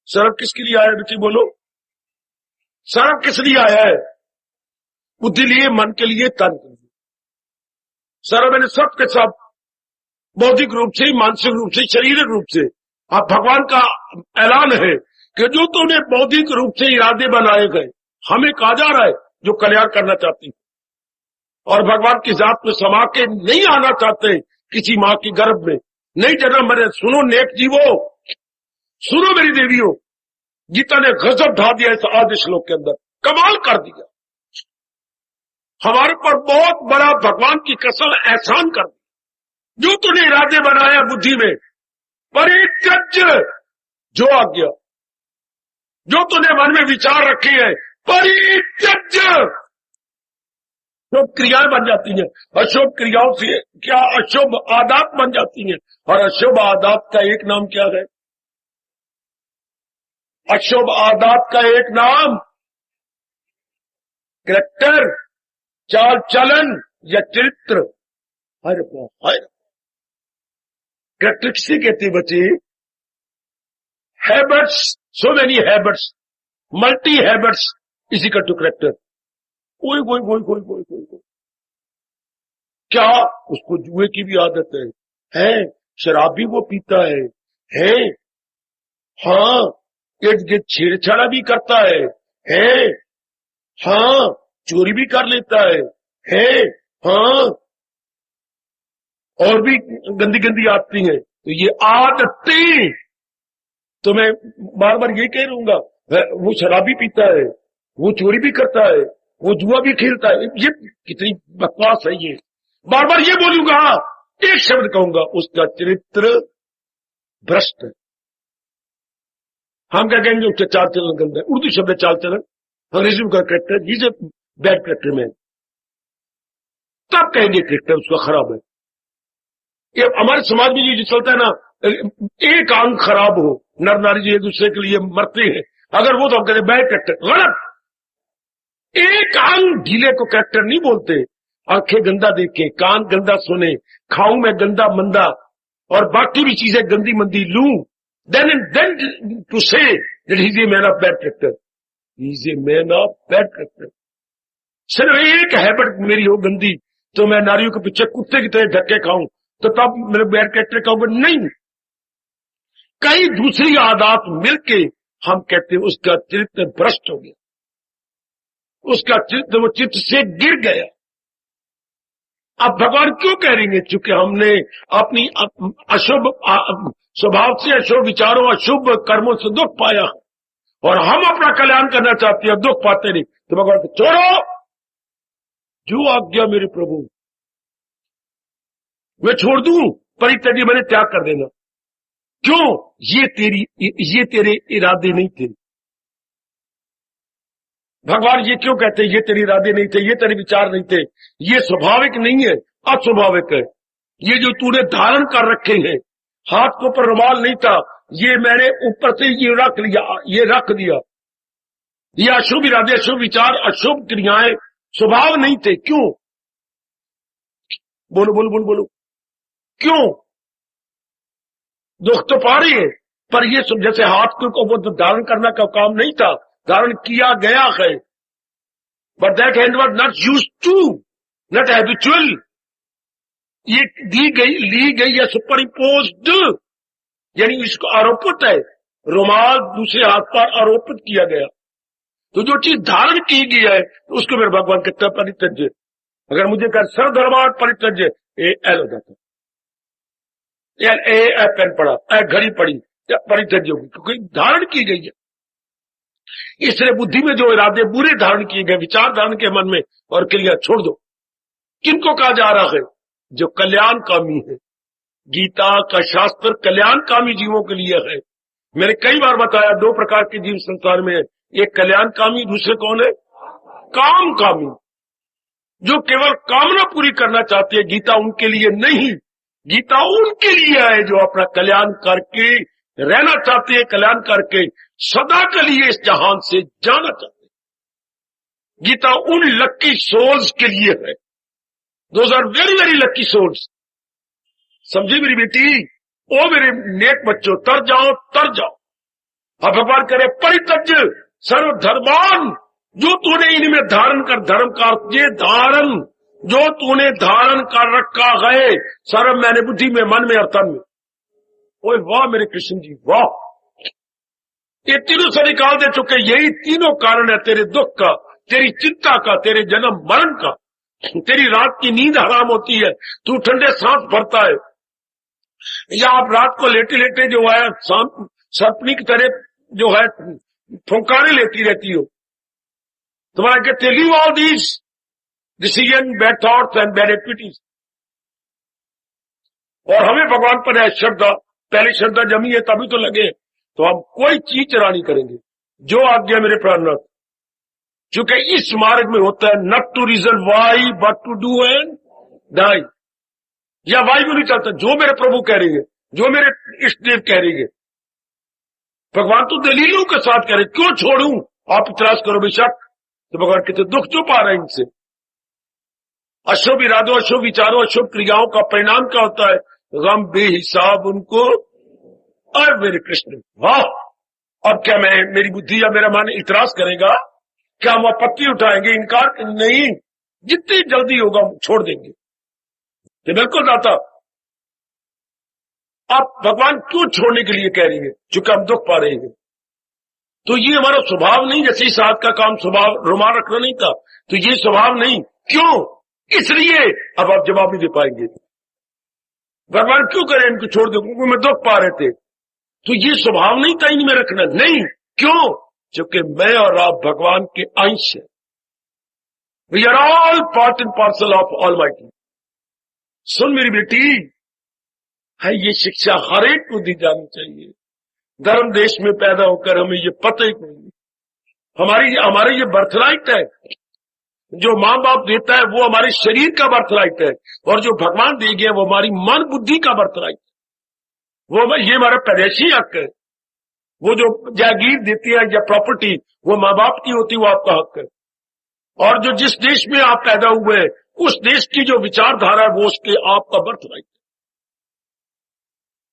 सर्व किसके लिए आया बेटी बोलो, सर्व किस लिए आया है, बुद्धि लिए, मन के लिए, तन के लिए। सर्व मैंने सब के सब, बौद्धिक रूप से, मानसिक रूप से, शारीरिक रूप से। आप भगवान का ऐलान है कि जो तूने बौद्धिक रूप से इरादे बनाए गए, हमें कहा जा रहा है जो कल्याण करना चाहती और भगवान की जात में समा के नहीं आना चाहते किसी मां की गर्भ में, नहीं जन्म मेरे। सुनो नेक जीवो, सुनो मेरी देवियों, गीता ने गजब ढा दिया इस आदि श्लोक के अंदर, कमाल कर दिया। हमारे पर बहुत बड़ा भगवान की कसम एहसान कर दिया। जो तूने इरादे बनाया बुद्धि में, परित्यज्य, जो आ गया, जो तूने मन में विचार रखे हैं, परित्यज्य। शुभ क्रियाएं बन जाती हैं, अशुभ क्रियाओं से क्या अशुभ आदत बन जाती हैं। और अशुभ आदत का एक नाम क्या है? अशुभ आदत का एक नाम कैरेक्टर, चाल चलन या चरित्र। हर कैरेक्टर किसे कहते बच्चे? Habits, so many habits, multi habits इसी का टू कैरेक्टर। कोई क्या उसको जुए की भी आदत है? शराब भी वो पीता है? हाँ, इर्द-गिर्द छेड़छाड़ा भी करता है? हाँ, चोरी भी कर लेता है? हाँ, और भी गंदी गंदी आदतें हैं। तो ये आदतें, तो मैं बार बार ये कह रहूंगा, वो शराबी पीता है, वो चोरी भी करता है, वो जुआ भी खेलता है। ये कितनी बकवास है ये। बार बार ये बोलूंगा, एक शब्द कहूंगा, उसका चरित्र भ्रष्ट है। हम क्या कहेंगे? उसका चाल चलन गंदा है। उर्दू शब्द चाल चलन, अंग्रेजी का character, is a bad character man. तब कहेंगे कैरेक्टर उसका खराब है। ये हमारे समाज में ये चलता है ना, एक अंग खराब हो, नर नारी एक दूसरे के लिए मरते हैं, अगर वो तो हम कहते बैड कैरेक्टर। गलत। एक अंग ढीले को कैरेक्टर नहीं बोलते। आंखें गंदा देखे, कान गंदा सुने, खाऊं मैं गंदा मंदा और बाकी भी चीजें गंदी मंदी लूं, then to say that he is a man of bad character. He is a man of bad character. सिर्फ एक हैबिट मेरी हो गंदी, तो मैं नारियों के पीछे कुत्ते की तरह धक्के खाऊं, तो तब मेरे बैड कैरेक्टर कहूंगा? नहीं। कई दूसरी आदत मिलके हम कहते हैं उसका चरित्र भ्रष्ट हो गया, उसका चरित्र वो चित्त से गिर गया। अब भगवान क्यों कह रही है? चूंकि हमने अपनी अशुभ स्वभाव से, अशुभ विचारों, अशुभ कर्मों से दुख पाया और हम अपना कल्याण करना चाहते हैं, दुख पाते नहीं। तो भगवान को छोड़ो, जो आज्ञा मेरे प्रभु, मैं छोड़ दूं, परित्यज्य मैंने त्याग कर देना। क्यों? ये तेरे इरादे नहीं थे। भगवान ये क्यों कहते? ये तेरे इरादे नहीं थे, ये तेरे विचार नहीं थे, ये स्वाभाविक नहीं है, अस्वाभाविक है। ये जो तूने धारण कर रखे हैं, हाथ के ऊपर रुमाल नहीं था, ये मैंने ऊपर से ये रख लिया, ये रख दिया। ये अशुभ इरादे, अशुभ विचार, अशुभ क्रियाएं स्वभाव नहीं थे। क्यों? बोलो बोलो बोलो बोलो, क्यों? दुख तो पा रही है, पर ये जैसे हाथ को वो तो धारण करना का काम नहीं था, धारण किया गया है, but that hand was not used to, not habitual. ये ली गई या सुपर इम्पोज्ड, यानी इसको आरोपित है, रुमाल दूसरे हाथ पर आरोपित किया गया। तो जो चीज धारण की गई है, तो उसको मेरे भगवान कहता है परित्यज्य। अगर मुझे कर सर धर्मार्थ परित्यज्य, एल हो जाता, ए पेन पड़ा, ए घड़ी पड़ी, परित्यज्य होगी, क्योंकि धारण की गई है। इसलिए बुद्धि में जो इरादे बुरे धारण किए गए, विचार धारण के मन में, और क्रिया छोड़ दो। किनको कहा जा रहा है? जो कल्याणकामी है। गीता का शास्त्र कल्याणकामी जीवों के लिए है। मैंने कई बार बताया, दो प्रकार के जीव संसार में है, एक कल्याणकामी, दूसरे कौन है? कामकामी। जो केवल कामना पूरी करना चाहते हैं, गीता उनके लिए नहीं। गीता उनके लिए है जो अपना कल्याण करके रहना चाहते हैं, कल्याण करके सदा के लिए इस जहान से जाना चाहते हैं। गीता उन लक्की सोल्स के लिए है। Those are very very lucky souls. समझी मेरी बेटी? ओ मेरे नेक बच्चों, तर जाओ तर जाओ। अब भगवान करे परित्यज्य सर्वधर्मान, जो तूने इनमें धारण कर, धर्म का ये धारण जो तूने धारण कर रखा है, सर्व मैंने बुद्धि में, मन में और तन में। ओए वाह मेरे कृष्ण जी, वाह! ये तीनों से निकाल दे चुके। यही तीनों कारण है तेरे दुख का, तेरी चिंता का, तेरे जन्म मरण का। तेरी रात की नींद हराम होती है, तू ठंडे सांस भरता है, या आप रात को लेटे लेटे जो है सर्पनी की तरह जो है फुंकारे लेती रहती हो। तुम्हारा कहते leave all these decision, bad thoughts and bad activities. और हमें भगवान पर है श्रद्धा, पहले श्रद्धा जमी है तभी तो लगे, तो हम कोई चीज चरानी करेंगे। जो आज्ञा मेरे प्राणनाथ, क्योंकि इस मार्ग में होता है not to reason why but to do and die. या वाई भी नहीं चलता, जो मेरे प्रभु कह रही है, जो मेरे इष्ट देव कह रही है। भगवान तो दलीलों के साथ कह रहे, क्यों छोड़ूं? आप इतराज करो बेशक, तो भगवान कहते दुख क्यों पा रहे हैं इनसे? अशुभ इरादों, अशुभ विचारों, अशुभ क्रियाओं का परिणाम क्या होता है? गम बेहिसाब उनको। और मेरे कृष्ण, वाह! अब क्या मेरी बुद्धि या मेरा मन इतराज करेगा? क्या हम आपत्ति उठाएंगे, इनकार? नहीं, जितनी जल्दी होगा हम छोड़ देंगे। ये बिल्कुल दाता। आप भगवान क्यों छोड़ने के लिए कह रही है? क्योंकि हम दुख पा रहे हैं। तो ये हमारा स्वभाव नहीं, जैसे इस हाथ का काम स्वभाव रुमाल रखना नहीं था, तो ये स्वभाव नहीं। क्यों? इसलिए अब आप जवाब नहीं दे पाएंगे। भगवान क्यों करें इनको छोड़ दो? क्योंकि मैं दुख पा रहे थे। तो ये स्वभाव नहीं था इनमें रखना। नहीं, क्यों? क्योंकि मैं और आप भगवान के अंश हैं। We are all part and parcel of almighty. सुन मेरी बेटी, है ये शिक्षा हर एक को दी जानी चाहिए। धर्म देश में पैदा होकर हमें ये पता ही नहीं। हमारे ये बर्थराइट है। जो माँ बाप देता है वो हमारे शरीर का बर्थराइट है, और जो भगवान दे गया वो हमारी मन बुद्धि का बर्थराइट है। वो ये हमारा पैदाइशी हक है। वो जो जागीर देती है या प्रॉपर्टी, वो माँ बाप की होती है, वो आपका हक है। और जो जिस देश में आप पैदा हुए हैं, उस देश की जो विचारधारा है वो उसके आपका बर्थराइट है।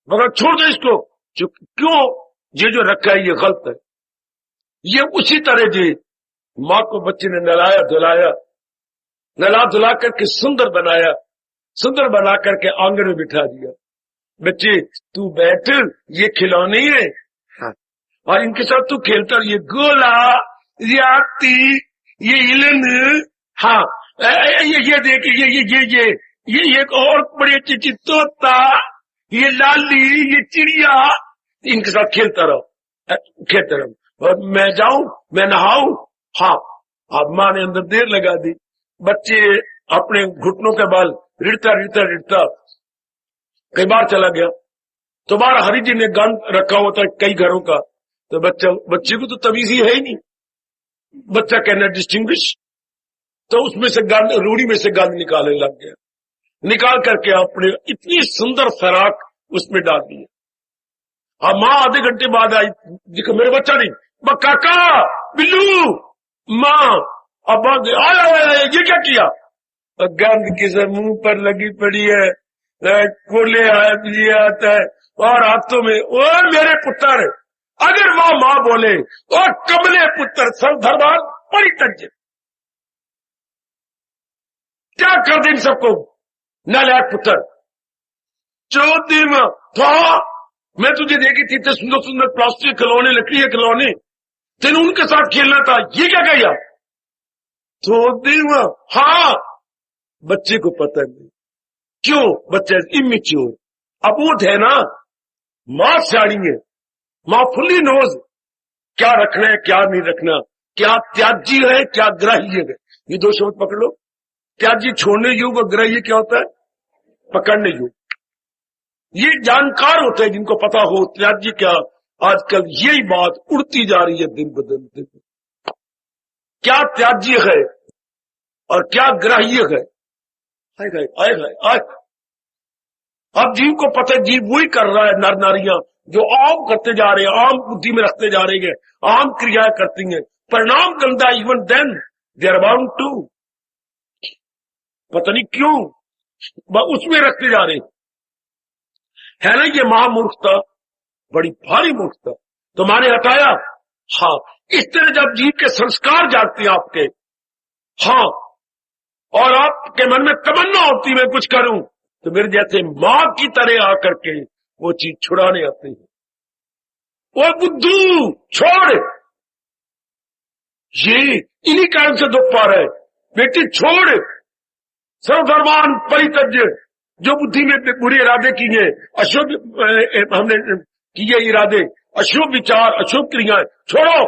मगर छोड़ दो इसको। क्यों? ये जो रखा है ये गलत है। ये उसी तरह जी माँ को बच्चे ने नहलाया धुलाया, नहला धुला करके सुंदर बनाया, सुंदर बना करके आंगन में बिठा दिया। बच्चे तू बैठ, ये खिलौने हैं, हाँ, और इनके साथ तू खेलता, ये गोला, ये आती, ये इलन, हाँ, ये देख, ये एक और बड़ी अच्छी चीज तोता, ये लाली, ये चिड़िया, इनके साथ खेलता रहो। और मैं जाऊं, मैं नहाऊं, हाँ। अब माँ ने अंदर देर लगा दी। बच्चे अपने घुटनों के बल रिड़ता कई बार चला गया। तो बार हरि जी ने गंद रखा होता है कई घरों का, तो बच्चे को तो तमीज ही है ही नहीं। बच्चा कहना डिस्टिंग्विश, तो उसमें से गंद, रूढ़ी में से गंद निकालने लग गया। निकाल करके अपने इतनी सुंदर फराक उसमें डाल दी। अब माँ आधे घंटे बाद आई, देखो मेरे बच्चा नहीं, काका बिल्लू, माँ अब आया, ये क्या किया? गंद किसे मुंह पर लगी पड़ी है, कोले आता है, और हाथों में, ओ मेरे पुत्र, अगर वो माँ बोले और कमले पुत्र सब धर्मान परित्यज्य, क्या कर दे इन सबको? नालायक पुत्र, 14 था, मैं तुझे देखी थी इतने सुंदर सुंदर प्लास्टिक खिलौने, लकड़ी के खिलौने, तेने उनके साथ खेलना था, ये क्या किया? तो हाँ, बच्चे को पता नहीं क्यों, बच्चा इमेच्योर, अबूझ है ना। मां सियाणी है, मां फुल्ली नोज, क्या रखना है क्या नहीं रखना, क्या त्याज्य है क्या ग्राह्य है। ये दो शब्द पकड़ लो। त्याज्य छोड़ने योग और ग्राह्य क्या होता है? पकड़ने योग। ये जानकार होते हैं जिनको पता हो त्याज्य क्या। आजकल यही बात उड़ती जा रही है दिन ब दिन। क्या त्याज्य है और क्या ग्राह्य है। आए। अब जीव को पता है, जीव वही कर रहा है, नर नारियां जो आम करते जा रहे हैं, आम बुद्धि में रखते जा रहे हैं, आम क्रियाएं करती हैं, परिणाम गंदा। Even then they are bound to, पता नहीं क्यों उसमें रखते जा रहे है ना। ये महामूर्खता, बड़ी भारी मूर्खता। तो माने हटाया, हाँ। इस तरह जब जीव के संस्कार जागते हैं आपके, हाँ, और आपके मन में तमन्ना होती मैं कुछ करूं, तो मेरे जैसे मां की तरह आकर के वो चीज छुड़ाने आते हैं। वो बुद्धू छोड़, ये इन्हीं कारण से दुख पा रहे। बेटी छोड़, सर्वधर्मान परित्यज्य, जो बुद्धि में बुरे इरादे किए, अशुभ हमने किए इरादे, अशुभ विचार, अशुभ क्रियाएं छोड़ो।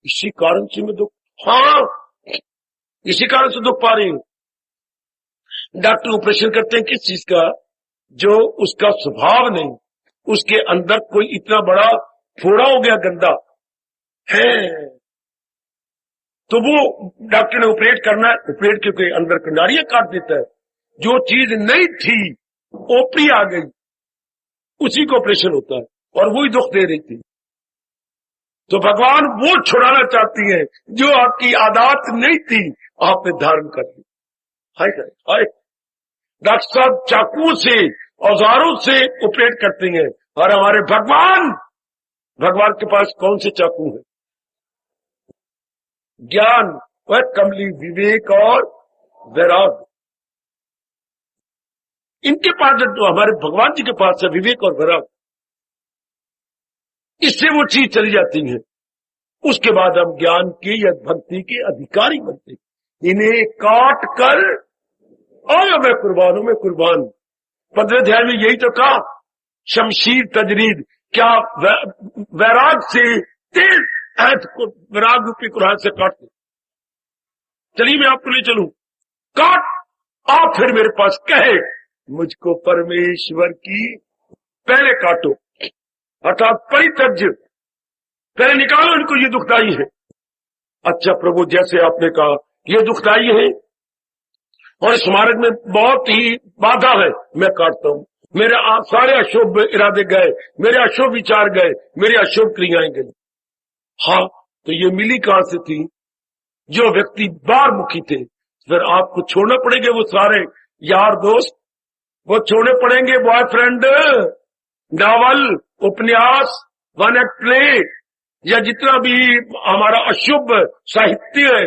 इसी कारण से मैं दुख, हाँ, इसी कारण से दुख पा रही हूं। डॉक्टर ऑपरेशन करते हैं किस चीज का? जो उसका स्वभाव नहीं, उसके अंदर कोई इतना बड़ा फोड़ा हो गया, गंदा है, तो वो डॉक्टर ने ऑपरेट करना है, ऑपरेट के अंदर नाड़ियां काट देता है। जो चीज नहीं थी ओपरी आ गई, उसी को ऑपरेशन होता है, और वही दुख दे रही थी। तो भगवान वो छुड़ाना चाहती है जो आपकी आदत नहीं थी, आपने धारण कर ली। हाय हाय, डॉक्टर साहब चाकू से, औजारों से ऑपरेट करते हैं, और हमारे भगवान के पास कौन से चाकू है? ज्ञान व कमली, विवेक और वैराग। इनके पास तो हमारे भगवान जी के पास है विवेक और वैराग, इससे वो चीज चली जाती है। उसके बाद हम ज्ञान के या भक्ति के अधिकारी बनते हैं। इन्हें काट कर और मैं कुर्बान हूं, मैं कुर्बान। 15वें अध्याय में यही तो कहा, शमशीर तजरीद, क्या वैराग से तेज ऐत को वैराग रूपी कुरान से काट दे। चलिए मैं आपको ले चलूं, काट। आप फिर मेरे पास कहे मुझको परमेश्वर की, पहले काटो, अर्थात परित्यज्य, पहले निकालो इनको, ये दुखदाई है। अच्छा प्रभु, जैसे आपने कहा ये दुखदाई है और इस मार्ग में बहुत ही बाधा है, मैं काटता हूं। मेरे सारे अशुभ इरादे गए, मेरे अशुभ विचार गए, मेरी अशुभ क्रियाएं गई। हाँ, तो ये मिली कहां से थी? जो व्यक्ति बारमुखी थे, फिर आपको छोड़ना पड़ेंगे वो सारे यार दोस्त, वो छोड़ने पड़ेंगे बॉयफ्रेंड, नावल, उपन्यास, वन एक्ट प्ले, या जितना भी हमारा अशुभ साहित्य है।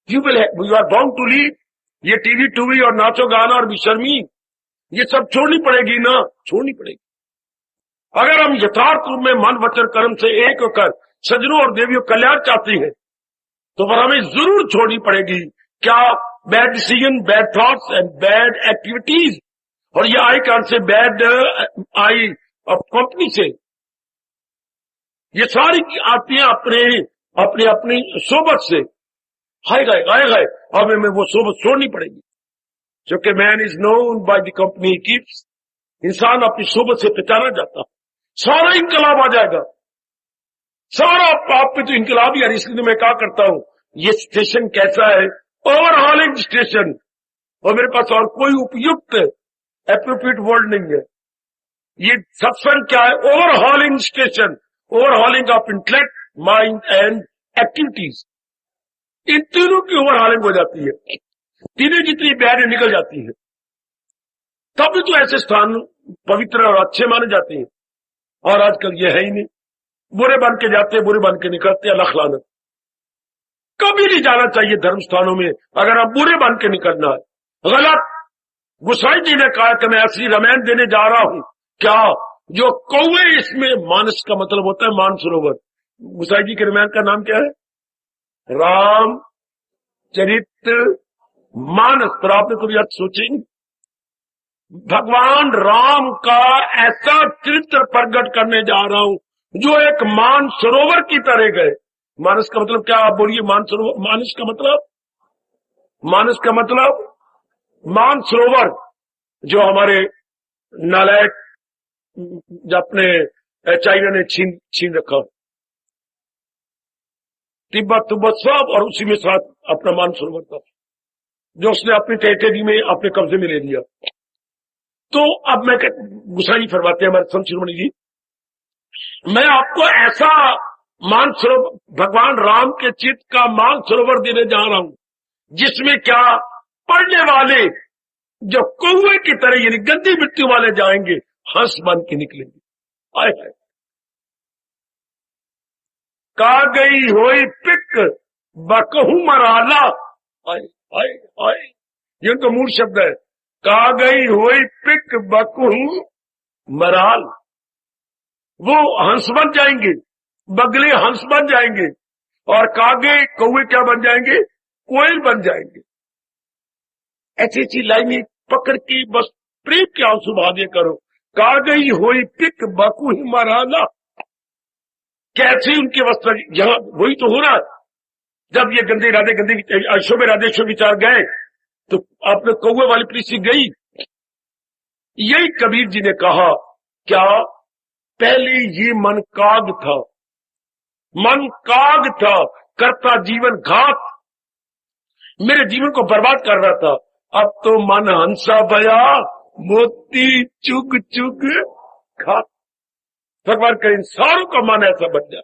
You are bound to leave. ये टीवी टूवी और नाचो गाना और बेशर्मी, ये सब छोड़नी पड़ेगी ना, छोड़नी पड़ेगी। अगर हम यथार्थ रूप में मन वचन कर्म से एक होकर सज्जनों और देवियों कल्याण चाहती हैं, तो फिर हमें जरूर छोड़नी पड़ेगी क्या? Bad decision, bad thoughts and bad activities. और ये आई कहां से? बैड आई ऑफ कंपनी से। ये सारी आती हैं अपनी सोबत से। हाय गए, अब हमें वो सोबत छोड़नी पड़ेगी, क्योंकि man is known by the company he keeps. इंसान अपनी सोबत से पहचाना जाता। सारा इनकलाब आ जाएगा, सारा आप पे तो इनकलाब ही है। इसलिए मैं क्या करता हूं, ये स्टेशन कैसा है? Overhauling station. और मेरे पास और कोई उपयुक्त एप्रोप्रिएट वर्ड नहीं है। ये सत्संग क्या है? Overhauling station, overhauling of intellect, mind and activities. इन तीनों की ओवरहॉलिंग हो जाती है, तीनों जितनी बैरियर निकल जाती है, तब भी तो ऐसे स्थान पवित्र और अच्छे माने जाते हैं। और आजकल ये है ही नहीं, बुरे बन के जाते, बुरे बन के निकलते, अल्लाह लानत। कभी नहीं जाना चाहिए धर्म स्थानों में अगर आप बुरे बन के निकलना है। गलत। गोसाई जी ने कहा कि मैं ऐसी रामायण देने जा रहा हूं, क्या? जो कौवे, इसमें मानस का मतलब होता है मानसरोवर। गोसाई जी के रामायण का नाम क्या है? राम चरित मानस। पर आपने कभी अर्थ सोचेंगे? भगवान राम का ऐसा चरित्र प्रकट करने जा रहा हूं जो एक मानसरोवर की तरह गए। मानस का मतलब क्या? आप बोलिए। मानसरोवर, मानस का मतलब, मानस का मतलब मानसरोवर, जो हमारे नालायक अपने चाइना ने छीन रखा, तिब्बत सब, और उसी में साथ अपना मानसरोवर था जो उसने अपनी टेरिटरी में, अपने कब्जे में ले लिया। तो अब मैं गुसाई फरमाते हैं हमारे संत शिरोमणि जी, मैं आपको ऐसा मानसरोवर, भगवान राम के चित्त का मानसरोवर देने जा रहा हूं, जिसमें क्या? पढ़ने वाले जो कौवे की तरह, यानी गंदी मिट्टी वाले जाएंगे, हंस बन के निकलेंगे। आए हाय, का गई होई पिक बकहू मराला। आए आए आए, ये उनका मूल शब्द है। का गई होई पिक बकहू मराल। वो हंस बन जाएंगे, बगले हंस बन जाएंगे, और कागे कौवे क्या बन जाएंगे? कोयल बन जाएंगे। ऐसी ऐसी लाइनें पकड़ के बस प्रेम के आंसू बहा दिया करो। का गई होई पिक बकू ही मराला। कैसे उनके वस्त्र, यहां वही तो हो रहा है। जब ये गंदे इरादे, गंदे अशुभ इरादे, शुभ विचार गए, तो आपने कौवे वाली प्रीति गई। यही कबीर जी ने कहा, क्या? पहले ये मन काग था, मन काग था, करता जीवन घात, मेरे जीवन को बर्बाद कर रहा था। अब तो मन हंसा भया, मोती चुग चुग खात। भगवान करें सारों का मन ऐसा बन जाए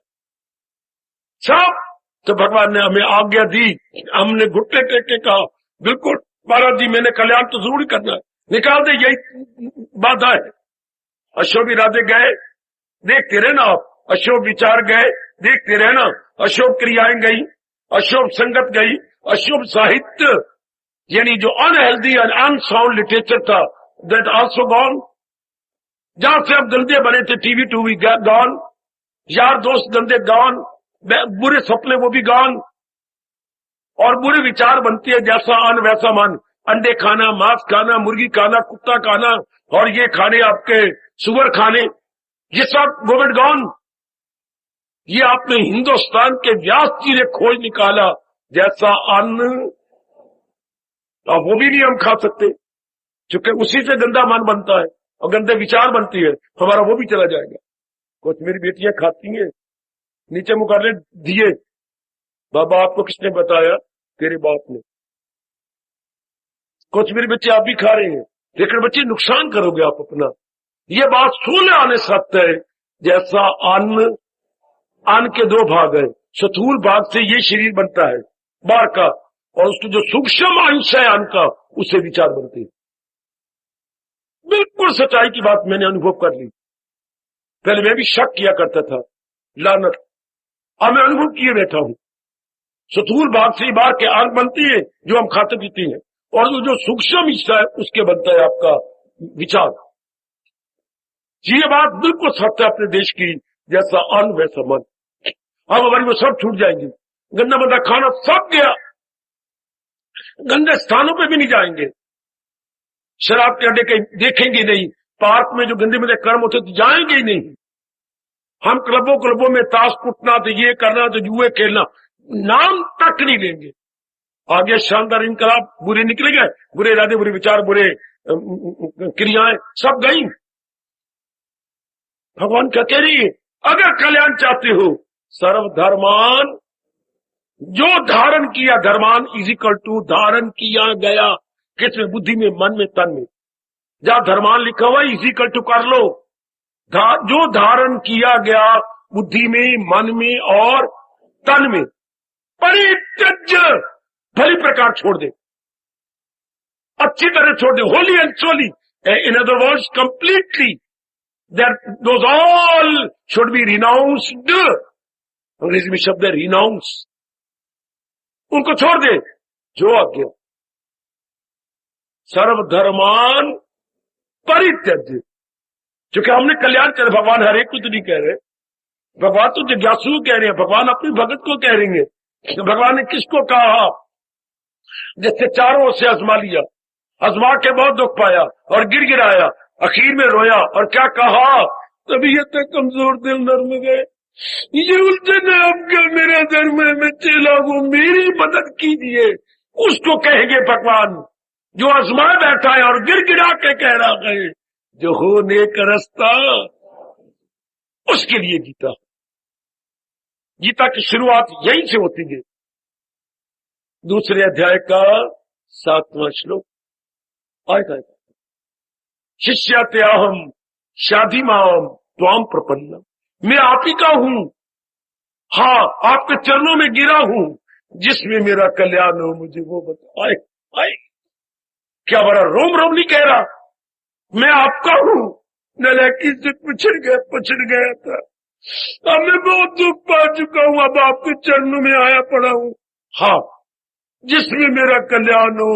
सब। तो भगवान ने हमें आज्ञा दी, हमने घुटने टेक के कहा बिल्कुल महाराज जी मैंने कल्याण तो जरूर करना है, निकाल दे, यही बाधा है। अशोक इरादे गए, देखते रहना आप, अशोक विचार गए, देखते रहना, अशोक क्रियाएं गई, अशोक संगत गई, अशोक साहित्य यानी जो अनहेल्दी एंड अनसाउंड लिटरेचर था दैट आल्सो गॉन। जहां से अब गंदे बने थे टीवी टूवी गॉन, यार दोस्त गंदे गॉन, बुरे सपने वो भी गॉन, और बुरे विचार बनती है जैसा अन्न वैसा मन। अंडे खाना, मांस खाना, मुर्गी खाना, कुत्ता खाना, और ये खाने आपके सुअर खाने, ये सब गवर्नमेंट गॉन। ये आपने हिंदुस्तान के व्यास जी ने खोज निकाला जैसा अन्न, अब वो भी नहीं हम खा सकते क्योंकि उसी से गंदा मन बनता है और गंदे विचार बनती है, हमारा वो भी चला जाएगा। कुछ मेरी बेटियां खाती हैं, नीचे मुकाबले दिए, बाबा आपको किसने बताया? तेरे बाप ने। कुछ मेरे बच्चे आप भी खा रहे हैं, लेकिन बच्चे नुकसान करोगे आप अपना। ये बात 16 आने सत्य है। जैसा अन्न के दो भाग है, स्थूल भाग से ये शरीर बनता है बाहर का, और उसके जो सूक्ष्म अंश है अन्न का, उससे विचार बनते हैं। बिल्कुल सच्चाई की बात मैंने अनुभव कर ली। पहले मैं भी शक किया करता था, लानत, अब मैं अनुभव किए बैठा हूं। स्थूल भाग से बाहर के अंग बनती है जो हम खाते पीते हैं, और जो सूक्ष्म हिस्सा है उसके बनता है आपका विचार। ये बात बिल्कुल सत्य अपने देश की, जैसा अन्न वैसा मन। अब हमारी वो सब छूट जाएंगी, गंदा मंदा खाना सब गया, गंदे स्थानों पे भी नहीं जाएंगे, शराब के अड्डे कहीं देखेंगे नहीं, पार्क में जो गंदे मंदे कर्म होते तो जाएंगे ही नहीं। हम क्लबों में ताश कुटना, तो ये करना, तो जुए खेलना, नाम तक नहीं लेंगे। आगे शानदार इनकलाब, बुरे निकले गए, बुरे इरादे, बुरे विचार, बुरे क्रियाएं सब गई। भगवान क्या कह रही है? अगर कल्याण चाहते हो, सर्वधर्मान, जो धारण किया, धर्मान इज इक्वल टू धारण किया गया, किसमें? बुद्धि में, मन में, तन में। जहां धर्मान लिखा हुआ इज इक्वल टू कर लो, जो धारण किया गया बुद्धि में, मन में और तन में, परित्यज्य, भली प्रकार छोड़ दे, अच्छी तरह छोड़ दे, holy and solely, in other words completely, that those all should be renounced. अंग्रेजी में शब्द है रिनाउंस, उनको छोड़ दे जो आज्ञा। सर्वधर्मान परित्यज्य, क्योंकि हमने कल्याण कर, भगवान हर एक को तो नहीं कह रहे, भगवान तो जिज्ञासु कह रहे हैं, भगवान अपनी भगत को कह रहे हैं। तो भगवान ने किसको कहा? जैसे चारों ओर से आजमा लिया, आजमा के बहुत दुख पाया और गिर गिराया, आखिर में रोया और क्या कहा? तबीयत कमजोर, दिल नर्म गए, ये उलझन है आपका मेरा धर्म है, मैं चेला हूं, मेरी मदद कीजिए। उसको कहेंगे भगवान जो आजमाए बैठा है और गिर गिरा के कह रहा है जो हो नेक रास्ता, उसके लिए गीता। गीता की शुरुआत यहीं से होती है। दूसरे अध्याय का 7वां श्लोक आएगा, शिष्यात्याहम शाधिमाम त्वाम प्रपन्नम, मैं आप ही का हूं, हाँ आपके चरणों में गिरा हूं, जिसमें मेरा कल्याण हो मुझे वो बताए। आए क्या बड़ा रोम रोम नहीं कह रहा, मैं आपका हूं, नलायकी से पछड़ गया था, अब मैं बहुत दुख पा चुका हूं, अब आपके चरणों में आया पड़ा हूं, हाँ जिसमें मेरा कल्याण हो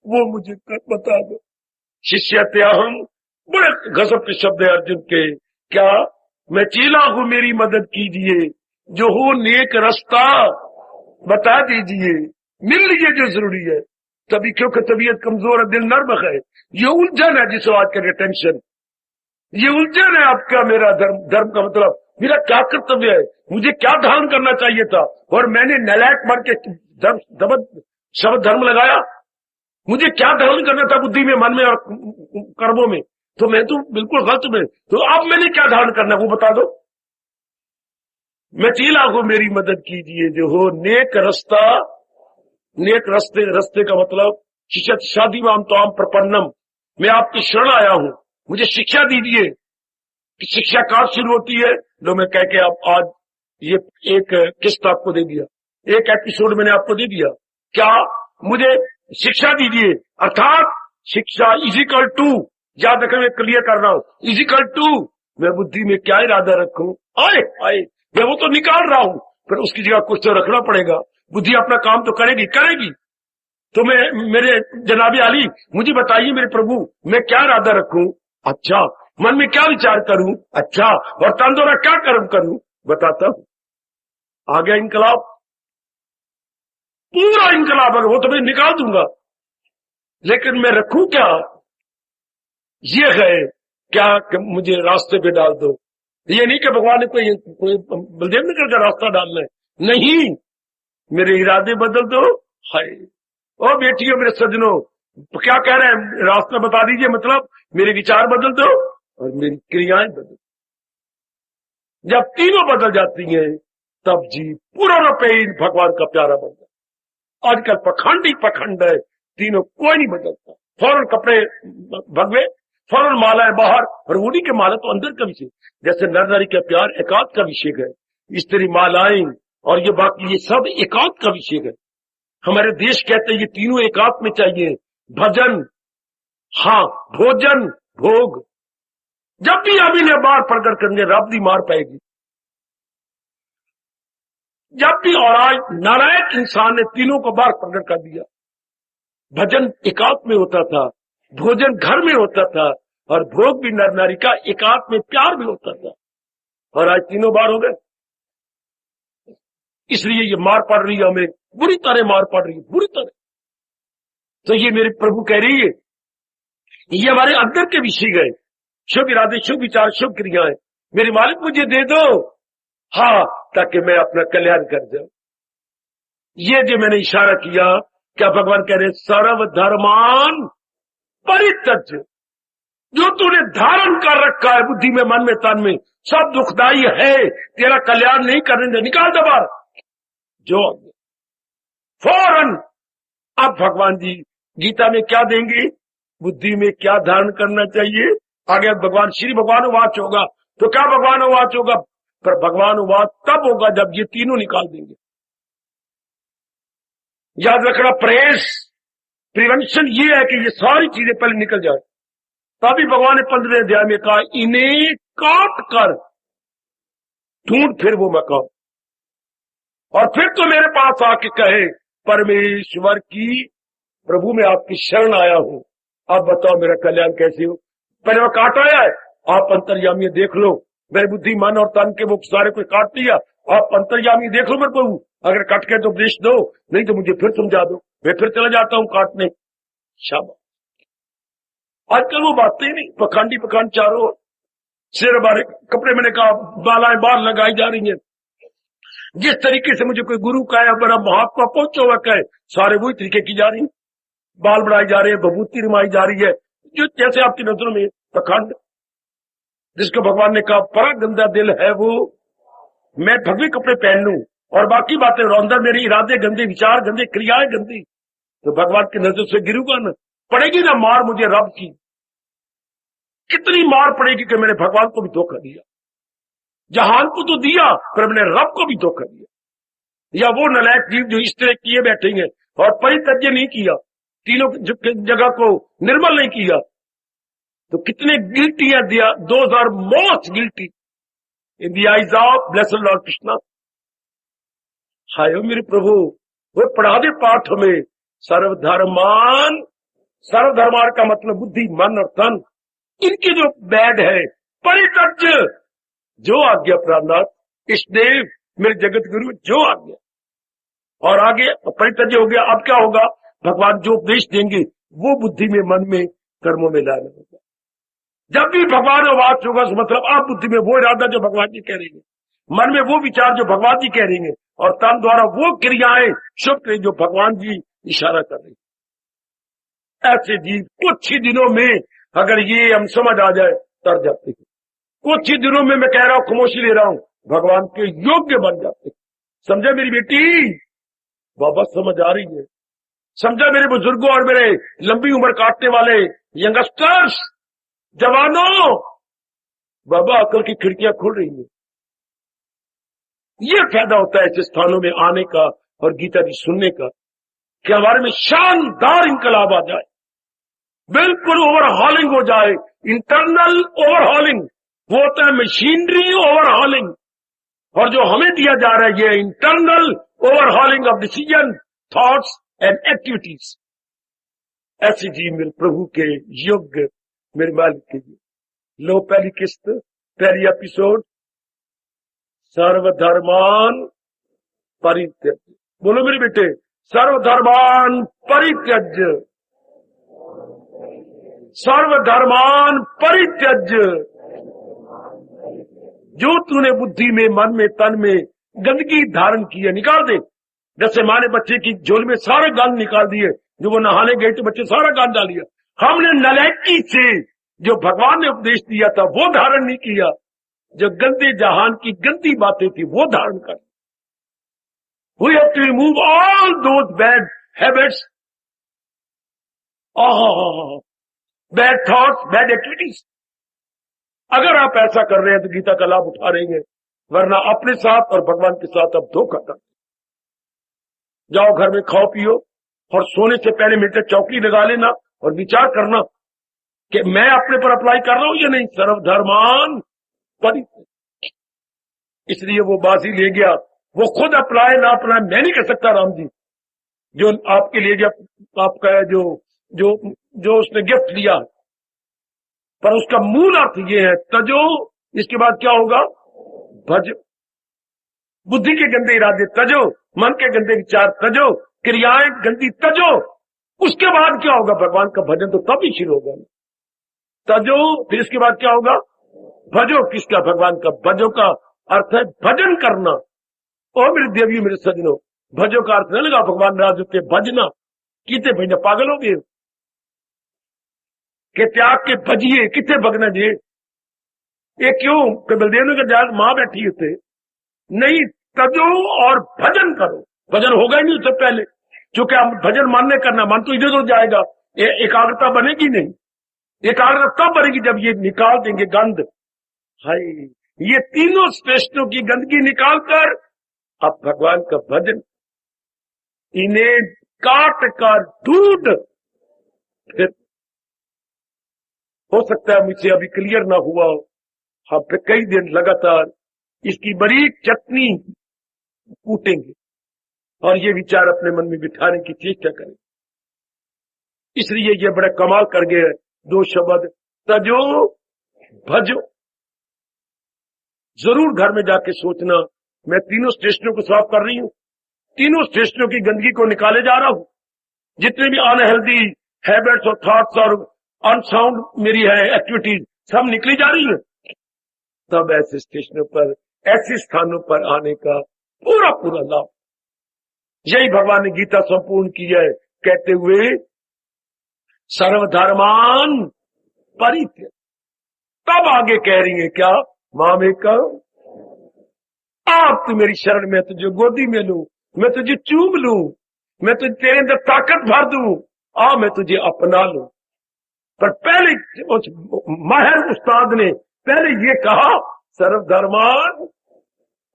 वो मुझे बता दो। शिष्यात्याहम, बड़े गजब के शब्द है अर्जुन के, क्या मैं चेला हूं, मेरी मदद कीजिए, जो हो नेक रास्ता बता दीजिए, मिल लीजिए जो जरूरी है। तभी क्योंकि तबीयत कमजोर है, दिल नर्म है, ये उलझन है जिसे आज का टेंशन, ये उलझन है आपका मेरा धर्म का मतलब मेरा क्या कर्तव्य है, मुझे क्या धारण करना चाहिए था, और मैंने नलायक बन के शब्द धर्म लगाया, मुझे क्या धारण करना था बुद्धि में, मन में और कर्मों में, तो मैं तो बिल्कुल गलत में, तो अब मैंने क्या धारण करना वो बता दो। मचीला को मेरी मदद कीजिए जो हो नेक रास्ता, नेक रास्ते का मतलब शिक्षत शादी माम तोम प्रपन्नम, मैं आपकी शरण आया हूं, मुझे शिक्षा दीजिए। कि शिक्षा कहां शुरू होती है? लो मैं कह के आप आज ये एक किस्त आपको दे दिया, एक एपिसोड मैंने आपको दे दिया। क्या? मुझे शिक्षा दीजिए, अर्थात शिक्षा इजिकल टू, याद रखें मैं क्लियर कर रहा हूं, इजिकल टू मैं बुद्धि में क्या इरादा रखूं? आए आए मैं वो तो निकाल रहा हूं, फिर उसकी जगह कुछ तो रखना पड़ेगा। बुद्धि अपना काम तो करेगी। तो मैं, मेरे जनाबी आली, मुझे बताइए मेरे प्रभु, मैं क्या इरादा रखूं? अच्छा, मन में क्या विचार करूं? अच्छा, और तन द्वारा क्या कर्म करूं? बताता हूं। आ गया इनकलाब, पूरा इनकलाब। वो तो मैं निकाल दूंगा, लेकिन मैं रखूं क्या? ये है क्या कि मुझे रास्ते पे डाल दो। ये नहीं कि भगवान ने कोई बलदेव नगर का रास्ता डालना है, नहीं, मेरे इरादे बदल दो। हाय ओ बेटियों, मेरे सजनों, क्या कह रहे हैं? रास्ता बता दीजिए, मतलब मेरे विचार बदल दो और मेरी क्रियाएं बदल। जब तीनों बदल जाती हैं तब जी पूरा रूपेण भगवान का प्यारा बनता है। आजकल पखंड ही पखंड है, तीनों कोई नहीं बदलता। फौरन कपड़े भगवे, फौरन मालाएं बाहर, और वुडी के माला तो अंदर का विषय। जैसे नर नारी का प्यार एकांत का विषय है, स्त्री मालाएं और ये बाकी ये सब एकांत का विषय है। हमारे देश कहते हैं ये तीनों एकांत में चाहिए, भजन, हाँ, भोजन, भोग। जब भी अभी ने बार प्रकट करने रब दी मार पाएगी। जब भी, और आज नारायण इंसान ने तीनों को बार प्रकट कर दिया। भजन एकांत में होता था, भोजन घर में होता था, और भोग भी नर नारी का एकांत में प्यार भी होता था, और आज तीनों बार हो गए। इसलिए ये मार पड़ रही है, हमें बुरी तरह मार पड़ रही है, बुरी तरह। तो ये मेरे प्रभु कह रही है, ये हमारे अंदर के विषय गए, शुभ इरादे, शुभ विचार, शुभ क्रियाएं। मेरे मालिक मुझे दे दो, हाँ, ताकि मैं अपना कल्याण कर जाऊं। ये जो मैंने इशारा किया, क्या भगवान कह रहे सर्व धर्मान परित्यज्य, जो तूने धारण कर रखा है बुद्धि में, मन में, तन में, सब दुखदाई है, तेरा कल्याण नहीं करने दे, निकाल दे बाहर। जो फौरन अब भगवान जी गीता में क्या देंगे, बुद्धि में क्या धारण करना चाहिए। आगे भगवान श्री भगवान वाच होगा, तो क्या भगवान वाच होगा? पर भगवान वाच तब होगा जब ये तीनों निकाल देंगे। याद रखना, प्रेस प्रिवेंशन ये है कि ये सारी चीजें पहले निकल जाए। तभी भगवान ने 15वें अध्याय में कहा, इन्हें काट कर ढूंढ फिर वो मकान, और फिर तो मेरे पास आके कहे, परमेश्वर की प्रभु मैं आपकी शरण आया हूं, अब बताओ मेरा कल्याण कैसे हो। पहले वो काट आया है, आप अंतर्यामी देख लो, मेरे बुद्धि, मन और तन के वो सारे को काट दिया, आप अंतर्यामी देख लो मेरे प्रभु, अगर कट के तो उपदेश दो, नहीं तो मुझे फिर समझा दो, मैं फिर चला जाता हूं काटने। शाबाश। आजकल वो बातें नहीं, पखंडी पखंड चारों सिर बारे कपड़े, मैंने कहा बालाएं बाहर लगाई जा रही हैं। जिस तरीके से मुझे कोई गुरु कहे, बड़ा महात्मा पहुंचा हुआ कहे, सारे वही तरीके की जा रही, बाल बढ़ाई जा रहे हैं, भभूति रमाई जा रही है, जो जैसे आपकी नजरों में पखंड। जिसको भगवान ने कहा बड़ा गंदा दिल है वो, मैं भगवे कपड़े पहन लूं और बाकी बातें, और अंदर मेरे इरादे गंदे, विचार गंदे, क्रियाएं गंदी, तो भगवान की नजर से गिरूंगा ना, पड़ेगी ना मार मुझे रब की। कितनी मार पड़ेगी कि मैंने भगवान को भी धोखा दिया, जहान को तो दिया पर मैंने रब को भी धोखा दिया। या वो नलायक जीव जो इस तरह किए बैठे हैं और परित्यज्य नहीं किया, तीनों जगह को निर्मल नहीं किया, तो कितने गिल्टी है दिया, 2000 most guilty in the eyes of blessed Lord Krishna. हाय मेरे प्रभु, वो पढ़ा दे पाठ में, सर्वधर्मान, सर्वधर्मान का मतलब बुद्धि, मन और तन, इनके जो बैड है, परित्यज्य, जो आज्ञा प्राणनाथ इष्टदेव मेरे जगत गुरु जो आज्ञा, और आगे परित्यज्य हो गया। अब क्या होगा, भगवान जो उपदेश देंगे वो बुद्धि में, मन में, कर्मों में लाना होगा। जब भी भगवान आवाज होगा तो मतलब आप बुद्धि में वो इरादा जो भगवान जी कह रहे हैं, मन में वो विचार जो भगवान जी कह रहे हैं, और तन द्वारा वो क्रियाएं शुभ क्रिया जो भगवान जी इशारा कर रहे हैं। ऐसे जीव कुछ ही दिनों में अगर ये हम समझ आ जाए तर जाते हैं। कुछ ही दिनों में मैं कह रहा हूं, खामोशी ले रहा हूं, भगवान के योग्य बन जाते। समझे मेरी बेटी? बाबा समझ आ रही है? समझा मेरे बुजुर्गों और मेरे लंबी उम्र काटने वाले यंगस्टर्स, जवानों, बाबा अकल की खिड़कियां खुल रही है। ये फायदा होता है ऐसे स्थानों में आने का और गीता जी सुनने का कि हमारे में शानदार इनकलाब आ जाए, बिल्कुल ओवरहॉलिंग हो जाए। इंटरनल ओवरहॉलिंग वो होता है मशीनरी ओवरहॉलिंग, और जो हमें दिया जा रहा है ये internal overhauling of decision, thoughts and activities. ऐसी जी मेरे प्रभु के योग्य मेरे मालिक के लिए। लो पहली किस्त, पहली एपिसोड, सर्वधर्मान परित्यज्य। बोलो मेरे बेटे, सर्वधर्मान परित्यज्य, सर्वधर्मान परित्यज्य। जो तूने बुद्धि में, मन में, तन में गंदगी धारण की है, निकाल दे। जैसे माँ ने बच्चे की झोली में सारे गंद निकाल दिए, जो वो नहाने गए तो बच्चे सारा गंद डाल दिया। हमने नलायकी से जो भगवान ने उपदेश दिया था वो धारण नहीं किया, जो गंदे जहान की गंदी बातें थी वो धारण कर। We have to remove all those bad habits, bad thoughts, bad activities. अगर आप ऐसा कर रहे हैं तो गीता का लाभ उठा रहे हैं, वरना अपने साथ और भगवान के साथ अब धोखा कर। जाओ घर में खाओ पियो और सोने से पहले मिनट चौकी लगा लेना और विचार करना कि मैं अपने पर अप्लाई कर रहा हूं या नहीं। सर्वधर्मान परित्यज्य। इसलिए वो बाजी ले गया, वो खुद अप्लाई ना अप्लाई मैं नहीं कर सकता। राम जी जो आपके लिए गया, आपका जो जो जो उसने गिफ्ट लिया, पर उसका मूल अर्थ ये है तजो। इसके बाद क्या होगा? भज। बुद्धि के गंदे इरादे तजो, मन के गंदे विचार तजो, क्रियाएं गंदी तजो। उसके बाद क्या होगा? भगवान का भजन तो तब ही शुरू होगा। तजो, फिर इसके बाद क्या होगा? भजो। किसका? भगवान का। भजो का अर्थ है भजन करना। ओ मेरे देवियों, मेरे सजनों, भजो का अर्थ न लगा भगवान राज के भजना। कितने भजना? पागल हो गए के त्याग के भजिए, कितने भगना जी? ये क्यों? बलदेव नगर जहां मां बैठी होते नहीं, तजो और भजन करो। भजन होगा ही नहीं उससे पहले, क्योंकि आप भजन मानने करना, मन तो इधर उधर जाएगा, एकाग्रता बनेगी नहीं। एकाग्रता तब बनेगी जब ये निकाल देंगे गंद। हाय, ये तीनों श्रेष्ठों की गंदगी निकालकर अब भगवान का भजन, इन्हें काट कर ढूंढ। फिर हो सकता है मुझसे अभी क्लियर ना हुआ हो, हम पे कई दिन लगातार इसकी बड़ी चटनी कूटेंगे और ये विचार अपने मन में बिठाने की चेष्टा करें। इसलिए ये बड़ा कमाल कर गए दो शब्द, तजो भजो। जरूर घर में जाके सोचना, मैं तीनों स्टेशनों को साफ कर रही हूं, तीनों स्टेशनों की गंदगी को निकाले जा रहा हूं। जितने भी अनहेल्दी हैबिट्स और थॉट्स और अनसाउंड मेरी है एक्टिविटीज सब निकली जा रही है। तब ऐसे स्टेशनों पर, ऐसे स्थानों पर आने का पूरा पूरा लाभ, यही भगवान ने गीता संपूर्ण की है कहते हुए सर्वधर्मान परित्यज्य। तब आगे कह रही है क्या? मां में कहो आप तो मेरी शरण में तुझे गोदी में लूं, मैं तुझे चूम लूं, मैं तुझे तेरे अंदर ताकत भर दूं, आ मैं तुझे अपना लूं। पर पहले उस माहिर उस्ताद ने पहले ये कहा सर्वधर्मान,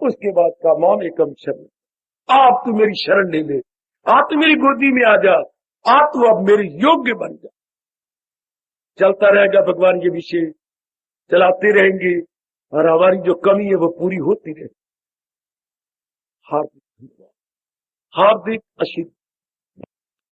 उसके बाद कहा मां में कम शरण। आप तू मेरी शरण ले ले, आप तो मेरी गोदी में आ जा, आप तू अब मेरे योग्य बन जा। चलता रहेगा भगवान ये विषय, चलाते रहेंगे और हमारी जो कमी है वो पूरी होती रहेगी। हार्दिक धन्यवाद, हार्दिक आशीर्वाद।